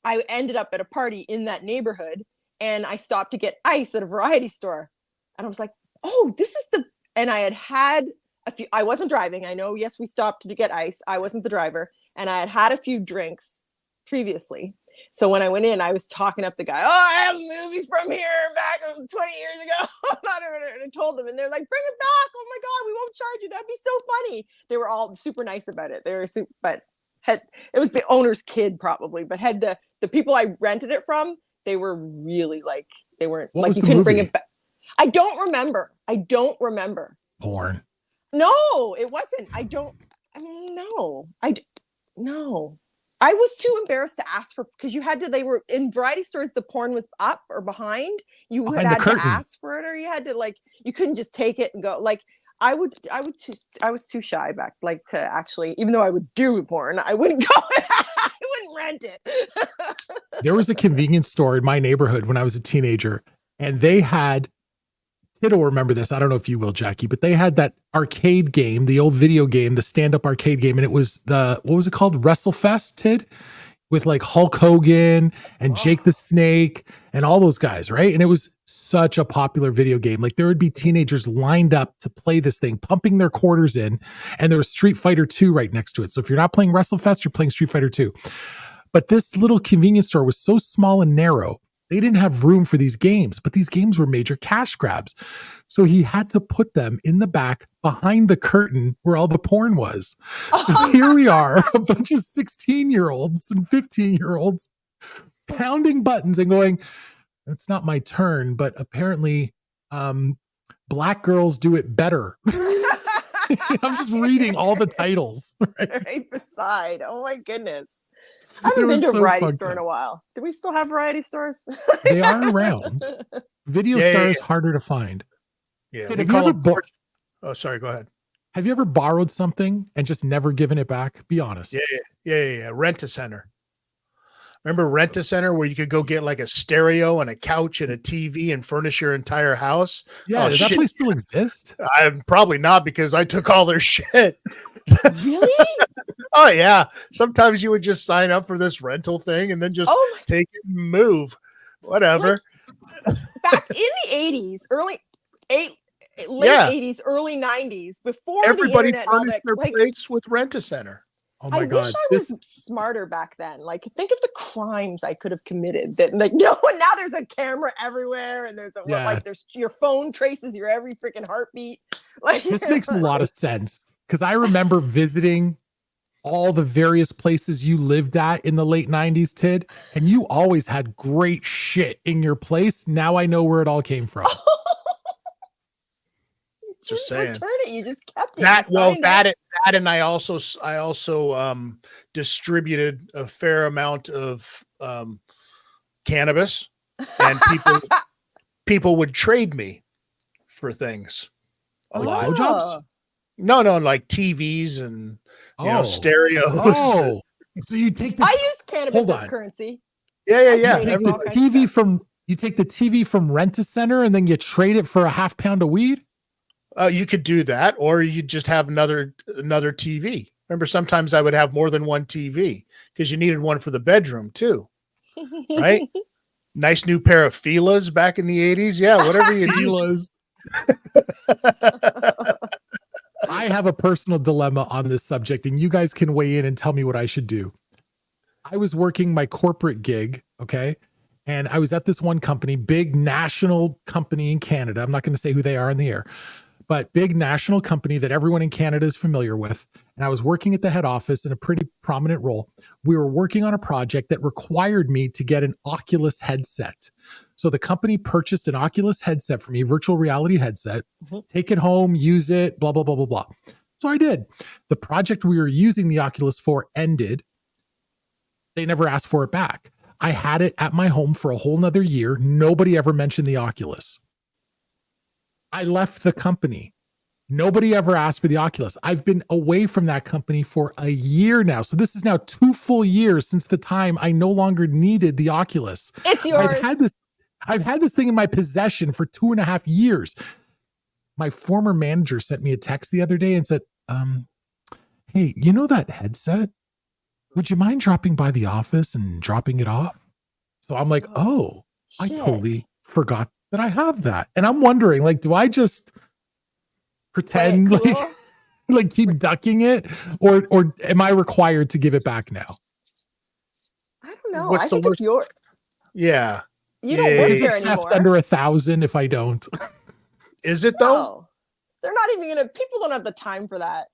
S6: I ended up at a party in that neighborhood and I stopped to get ice at a variety store. And I was like, oh, this is the, and I had a few, I wasn't driving. I know, yes, we stopped to get ice. I wasn't the driver. And I had a few drinks previously. So when I went in, I was talking up the guy. Oh, I have a movie from here back 20 years ago. And I told them, and they're like, bring it back. Oh my God, we won't charge you. That'd be so funny. They were all super nice about it. They were super, but it was the owner's kid probably, but had the people I rented it from, they were really like, they weren't
S4: what
S6: like, you couldn't bring it back. I don't remember.
S4: Porn.
S6: No, it wasn't. No. I was too embarrassed to ask for, because you had to, they were in variety stores, the porn was up or behind. You had to ask for it, or you had to, like, you couldn't just take it and go. Like, I was too shy back, like, to actually, even though I would do porn, I wouldn't go, I wouldn't rent it.
S4: There was a convenience store in my neighborhood when I was a teenager, and they had, Tid will remember this, I don't know if you will, Jacqui, but they had that arcade game, the old video game, the stand-up arcade game, and it was what was it called? WrestleFest, Tid? With like Hulk Hogan and Jake the Snake and all those guys, right? And it was such a popular video game. Like, there would be teenagers lined up to play this thing, pumping their quarters in, and there was Street Fighter 2 right next to it. So if you're not playing WrestleFest, you're playing Street Fighter 2. But this little convenience store was so small and narrow, They didn't have room for these games, but these games were major cash grabs. So he had to put them in the back behind the curtain where all the porn was. So here we are, a bunch of 16-year-olds and 15-year-olds pounding buttons and going, it's not my turn, but apparently black girls do it better. I'm just reading all the titles.
S6: Right beside. Oh my goodness. I haven't been to a variety store in a while. Do we still have variety stores?
S4: They are around. Video Star is harder to find.
S3: Yeah.
S4: Sid,
S3: Oh, sorry. Go ahead.
S4: Have you ever borrowed something and just never given it back? Be honest.
S3: Yeah. Rent-A-Center. Remember Rent-A-Center where you could go get like a stereo and a couch and a TV and furnish your entire house?
S4: Yeah, does that place still exist?
S3: Probably not, because I took all their shit.
S6: Really?
S3: Oh yeah. Sometimes you would just sign up for this rental thing and then just take it and move. Whatever.
S6: Back in the 80s, late 80s, early 90s, before
S3: everybody
S6: the internet and all that,
S3: their place with Rent-A-Center.
S4: Oh my
S6: I
S4: God.
S6: wish I was smarter back then. Like, think of the crimes I could have committed. That, like, no, now there's a camera everywhere, and there's there's your phone traces your every freaking heartbeat. Like,
S4: this makes a lot of sense, because I remember visiting all the various places you lived at in the late 90s, Tid, and you always had great shit in your place. Now I know where it all came from.
S3: Just saying.
S6: Return it. You just kept it.
S3: That and I also distributed a fair amount of cannabis, and people would trade me for things.
S4: Like blowjobs?
S3: No, like TVs and stereos.
S4: Oh, so you take
S6: I use cannabis as currency.
S3: Yeah.
S4: You take the TV from Rent-A-Center and then you trade it for a half pound of weed?
S3: You could do that, or you just have another TV. Remember, sometimes I would have more than one TV because you needed one for the bedroom too, right? Nice new pair of Fila's back in the 80s. Yeah, whatever you
S4: Fila's. I have a personal dilemma on this subject, and you guys can weigh in and tell me what I should do. I was working my corporate gig, okay? And I was at this one company, big national company in Canada. I'm not going to say who they are in the air, but big national company that everyone in Canada is familiar with. And I was working at the head office in a pretty prominent role. We were working on a project that required me to get an Oculus headset. So the company purchased an Oculus headset for me, virtual reality headset, take it home, use it, blah, blah, blah, blah, blah. So I did. The project we were using the Oculus for ended. They never asked for it back. I had it at my home for a whole nother year. Nobody ever mentioned the Oculus. I left the company. Nobody ever asked for the Oculus. I've been away from that company for a year now. So this is now 2 full years since the time I no longer needed the Oculus.
S6: It's yours.
S4: I've had this thing in my possession for 2.5 years. My former manager sent me a text the other day and said, hey, you know that headset? Would you mind dropping by the office and dropping it off? So I'm like, oh, I totally forgot that I have that. And I'm wondering, like, do I just pretend like keep ducking it, or am I required to give it back now?
S6: I don't know. I think it's yours.
S3: Yeah.
S6: You don't work there anymore.
S4: Theft under 1,000 if I don't.
S3: Is it though?
S6: No. They're not even gonna. People don't have the time for that.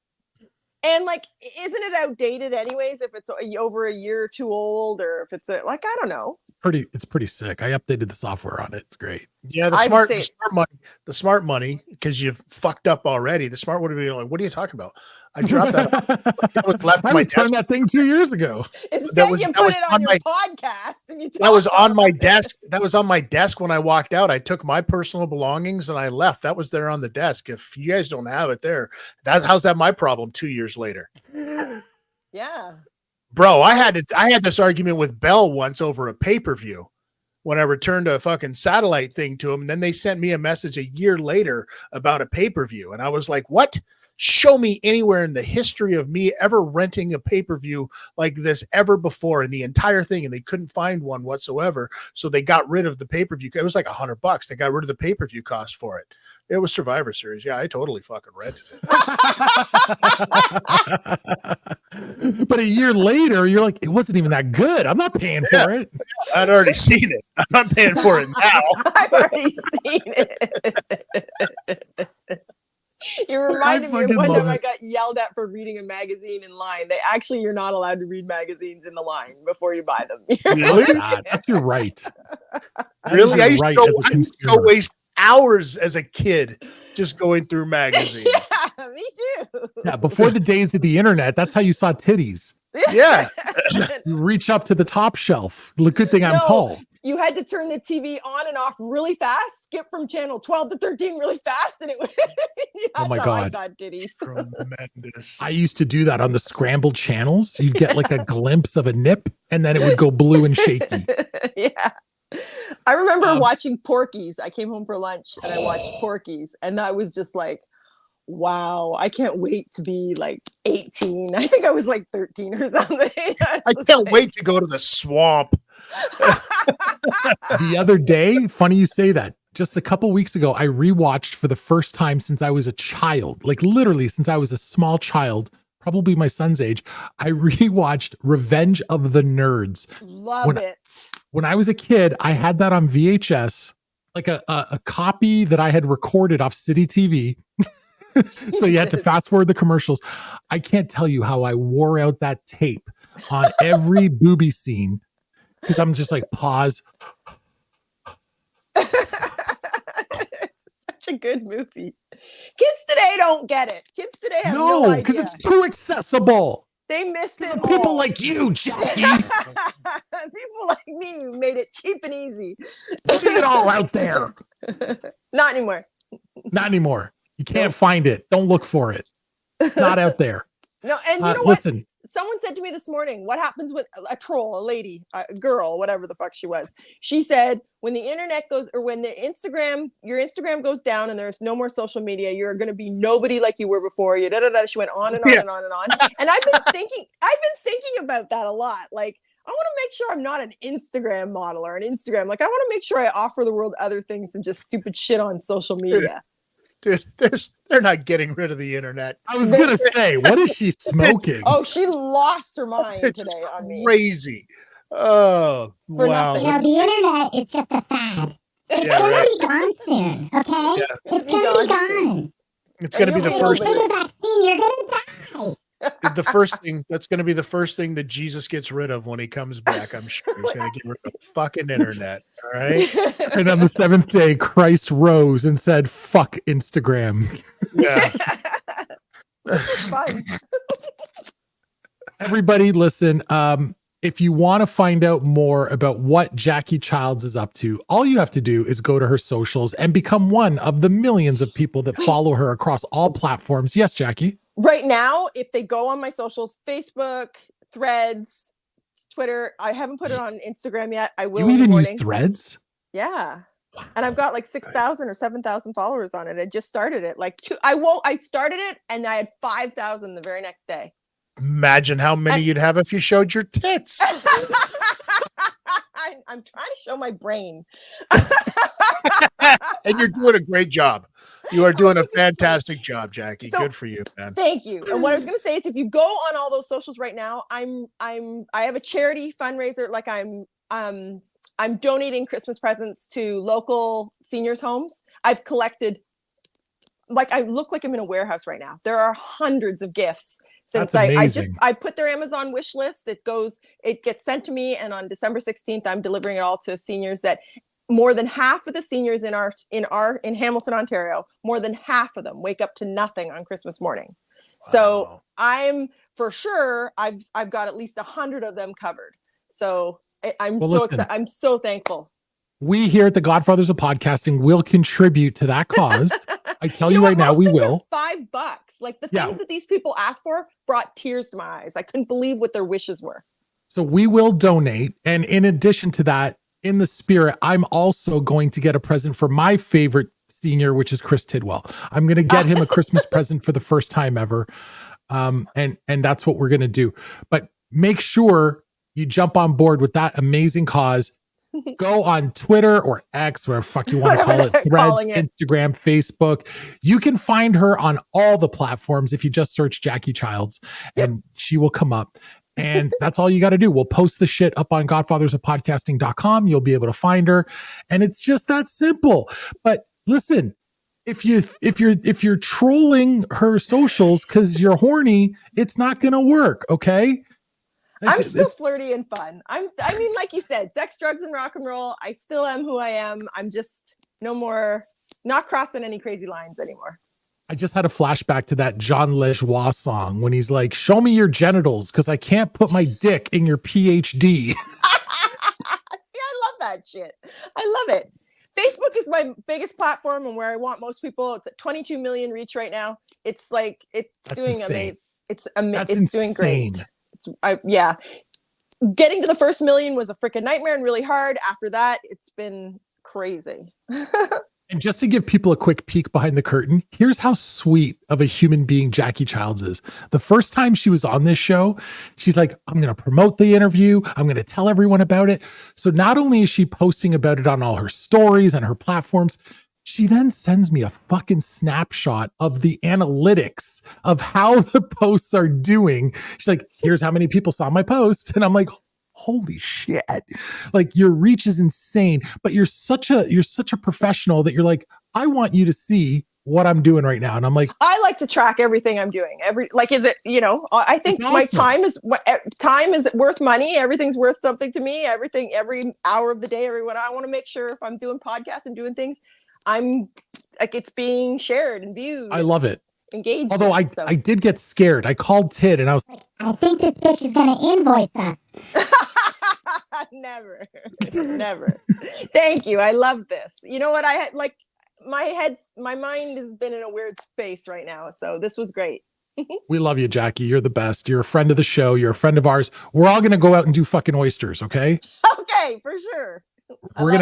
S6: And like, isn't it outdated anyways? If it's over a year or two old, or if it's I don't know.
S4: It's pretty sick. I updated the software on it. It's great.
S3: Yeah, the smart money, because you've fucked up already. The smart would be like, what are you talking about? I dropped that. That was left
S4: I returned that thing 2 years ago.
S6: Instead, you put it on your podcast, and you.
S3: That was on my desk. That was on my desk when I walked out. I took my personal belongings and I left. That was there on the desk. If you guys don't have it there, how's that my problem 2 years later?
S6: Yeah.
S3: Bro, I had this argument with Bell once over a pay-per-view when I returned a fucking satellite thing to them. And then they sent me a message a year later about a pay-per-view. And I was like, what? Show me anywhere in the history of me ever renting a pay-per-view like this ever before in the entire thing. And they couldn't find one whatsoever. So they got rid of the pay-per-view. It was like $100. They got rid of the pay-per-view cost for it. It was Survivor Series. Yeah, I totally fucking rented it.
S4: But a year later, you're like, it wasn't even that good. I'm not paying for it.
S3: I'd already seen it. I'm not paying for it now.
S6: I've already seen it. You reminded me of one time I got yelled at for reading a magazine in line. You're not allowed to read magazines in the line before you buy them.
S3: Really?
S4: You're right.
S3: Really? I used to go waste hours as a kid just going through magazines.
S6: Yeah, me too.
S4: Yeah, before the days of the internet, that's how you saw titties.
S3: Yeah.
S4: You reach up to the top shelf. Good thing I'm tall.
S6: You had to turn the TV on and off really fast, skip from channel 12 to 13 really fast, and it was
S4: oh my God.
S6: I saw titties.
S3: Tremendous.
S4: I used to do that on the scrambled channels. You'd get like a glimpse of a nip, and then it would go blue and shaky.
S6: Yeah. I remember watching Porky's. I came home for lunch and I watched Porky's, and that was just like, wow, I can't wait to be like 18. I think I was like 13 or something.
S3: I can't wait to go to the swamp.
S4: The other day, funny you say that. Just a couple weeks ago, I rewatched for the first time since I was a child, like literally since I was a small child, probably my son's age. I rewatched Revenge of the Nerds.
S6: Love it.
S4: When I was a kid, I had that on VHS, like a copy that I had recorded off City TV. So you had to fast forward the commercials. I can't tell you how I wore out that tape on every booby scene, because I'm just like, pause.
S6: Such a good movie. Kids today don't get it. Kids today have no idea.
S4: Because it's too accessible.
S6: They missed it.
S4: People like you, Jacqui.
S6: People like me who made it cheap and easy.
S4: See it all out there.
S6: Not anymore.
S4: Not anymore. You can't find it. Don't look for it. It's not out there.
S6: No, and you know
S4: listen.
S6: what? Someone said to me this morning, what happens with a troll, a lady, a girl, whatever the fuck she was? She said, when the internet goes, or when your Instagram goes down and there's no more social media, you're going to be nobody like you were before. You da da da. She went on and on and on and on. And I've been thinking about that a lot. Like, I want to make sure I'm not an Instagram model or an Instagram. Like, I want to make sure I offer the world other things than just stupid shit on social media.
S3: Dude, they're not getting rid of the internet.
S4: I was gonna say, what is she smoking?
S6: Oh, she lost her mind today on me.
S3: Crazy. Oh,
S6: For
S3: wow.
S6: nothing.
S2: You know, the internet is just a fad. It's gonna be gone soon, okay?
S3: Yeah.
S2: It's gonna be gone.
S3: It's gonna be the first
S2: Take a vaccine, you're gonna die.
S3: the first thing that's going to be the first thing that Jesus gets rid of when he comes back. I'm sure he's going to get rid of the fucking internet. All right.
S4: And on the seventh day, Christ rose and said, "Fuck Instagram."
S3: Yeah.
S6: It's fun.
S4: Everybody, listen. If you want to find out more about what Jacqui Childs is up to, all you have to do is go to her socials and become one of the millions of people that follow her across all platforms. Yes, Jacqui.
S6: Right now, if they go on my socials, Facebook, Threads, Twitter, I haven't put it on Instagram yet. I will.
S4: You even use Threads?
S6: Yeah. And I've got like 6,000 or 7,000 followers on it. I just started it. I started it and I had 5,000 the very next day.
S3: Imagine how many you'd have if you showed your tits.
S6: I'm trying to show my brain.
S3: And you're doing a great job. You are doing a fantastic job, Jacqui. Good for you, man.
S6: Thank you. And what I was going to say is, if you go on all those socials right now, I have a charity fundraiser. Like I'm donating Christmas presents to local seniors' homes. I've collected, like, I look like I'm in a warehouse right now. There are hundreds of gifts. Since I put their Amazon wish list, it gets sent to me, and on December 16th, I'm delivering it all to seniors. That more than half of the seniors in Hamilton, Ontario, more than half of them wake up to nothing on Christmas morning. Wow. So I'm for sure I've got at least 100 of them covered. So I'm so excited. I'm so thankful.
S4: We here at the Godfathers of Podcasting will contribute to that cause. I tell you right now, we will.
S6: $5. Like the things that these people asked for brought tears to my eyes. I couldn't believe what their wishes were.
S4: So we will donate. And in addition to that, in the spirit, I'm also going to get a present for my favorite senior, which is Chris Tidwell. I'm going to get him a Christmas present for the first time ever. And that's what we're going to do. But make sure you jump on board with that amazing cause. Go on Twitter or X, whatever the fuck you want to call it, Threads, Instagram, Facebook. You can find her on all the platforms if you just search Jacqui Childs, and she will come up. And that's all you got to do. We'll post the shit up on godfathersofpodcasting.com. You'll be able to find her. And it's just that simple. But listen, if you're trolling her socials because you're horny, it's not going to work. Okay.
S6: I'm still flirty and fun. I mean, like you said, sex, drugs, and rock and roll. I still am who I am. I'm just not crossing any crazy lines anymore.
S4: I just had a flashback to that John Lejoie song when he's like, show me your genitals because I can't put my dick in your PhD. See,
S6: I love that shit. I love it. Facebook is my biggest platform and where I want most people. It's at 22 million reach right now. It's like,
S4: That's
S6: doing
S4: insane.
S6: amazing. It's
S4: insane.
S6: doing great. Yeah. Getting to the first million was a freaking nightmare and really hard. After that, it's been crazy.
S4: And just to give people a quick peek behind the curtain, here's how sweet of a human being Jacqui Childs is. The first time she was on this show, she's like, I'm going to promote the interview. I'm going to tell everyone about it. So not only is she posting about it on all her stories and her platforms, she then sends me a fucking snapshot of the analytics of how the posts are doing. She's like, here's how many people saw my post. And I'm like, holy shit. Like, your reach is insane, but you're such a professional that you're like, I want you to see what I'm doing right now. And I'm like,
S6: I like to track everything I'm doing. Is it, I think
S4: awesome.
S6: My time is worth money. Everything's worth something to me. Every hour of the day, I want to make sure if I'm doing podcasts and doing things, I'm like, it's being shared and viewed.
S4: I love it.
S6: Engaged.
S4: Although I did get scared. I called Tid and I was like,
S2: I think this bitch is going to invoice us.
S6: Never. Thank you. I love this. You know what? I had like my mind has been in a weird space right now. So this was great.
S4: We love you, Jacqui. You're the best. You're a friend of the show. You're a friend of ours. We're all going to go out and do fucking oysters. Okay.
S6: Okay. For sure.
S4: We're going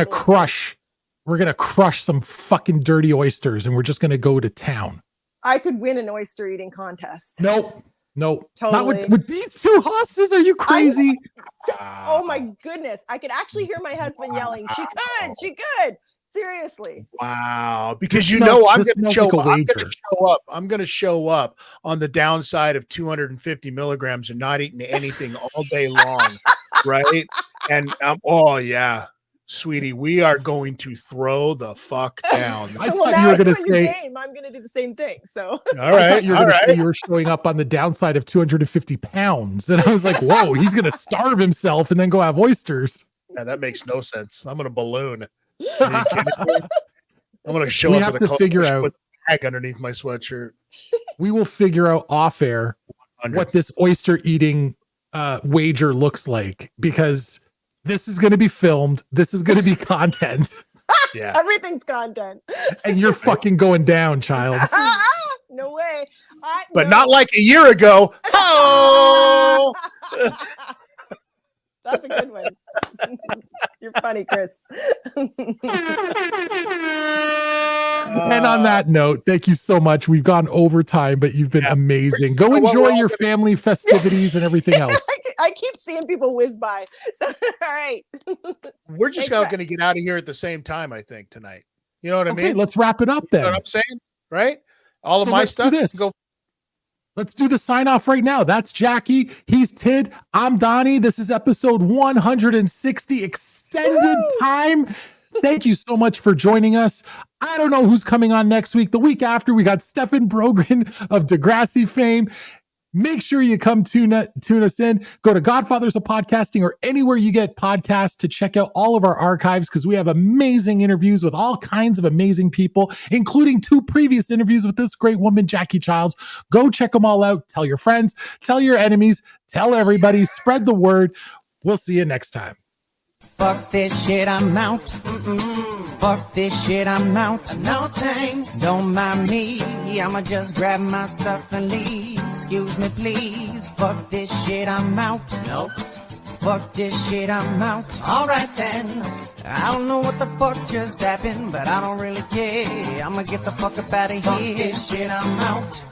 S4: to crush some fucking dirty oysters and we're just going to go to town.
S6: I could win an oyster eating contest.
S4: Nope.
S6: Totally.
S4: Not with these two hosses. Are you crazy?
S6: Oh my goodness. I could actually hear my husband yelling. She could. Seriously.
S3: Wow. Because I'm going to show up. I'm going to show up on the downside of 250 milligrams and not eating anything all day long. Right. And oh yeah. Sweetie, we are going to throw the fuck down.
S4: I thought you were going to say,
S6: I'm going to do the same thing. So,
S3: all right,
S4: you were showing up on the downside of 250 pounds. And I was like, whoa, he's going to starve himself and then go have oysters.
S3: Yeah, that makes no sense. I'm going to balloon. I'm going to show up with a
S4: figure out
S3: with a bag underneath my sweatshirt.
S4: We will figure out off air what this oyster eating wager looks like, because this is going to be filmed. This is going to be content.
S3: Yeah.
S6: Everything's content.
S4: And you're fucking going down, child.
S6: No way.
S3: But not like a year ago. Oh!
S6: That's a good one. You're funny, Chris.
S4: And on that note, thank you so much. We've gone overtime, but you've been amazing. Go enjoy your family festivities and everything else.
S6: I keep seeing people whiz by. So, all right.
S3: We're just going to get out of here at the same time, I think, tonight. You know what I mean?
S4: Let's wrap it up then.
S3: You know what I'm saying? Right? All of my stuff.
S4: Let's do the sign off right now. That's Jacqui. He's Tid. I'm Donnie. This is episode 160 extended time. Thank you so much for joining us. I don't know who's coming on next week. The week after, we got Stefan Brogren of Degrassi fame. Make sure you come tune us in. Go to Godfathers of Podcasting or anywhere you get podcasts to check out all of our archives, because we have amazing interviews with all kinds of amazing people, including 2 previous interviews with this great woman, Jacqui Childs. Go check them all out. Tell your friends, tell your enemies, tell everybody, spread the word. We'll see you next time.
S7: Fuck this shit, I'm out. Fuck this shit, I'm out. No thanks. Don't mind me. I'ma just grab my stuff and leave. Excuse me, please. Fuck this shit, I'm out. Nope. Fuck this shit, I'm out. Alright then. I don't know what the fuck just happened, but I don't really care. I'ma get the fuck up out of here. Fuck this shit, I'm out.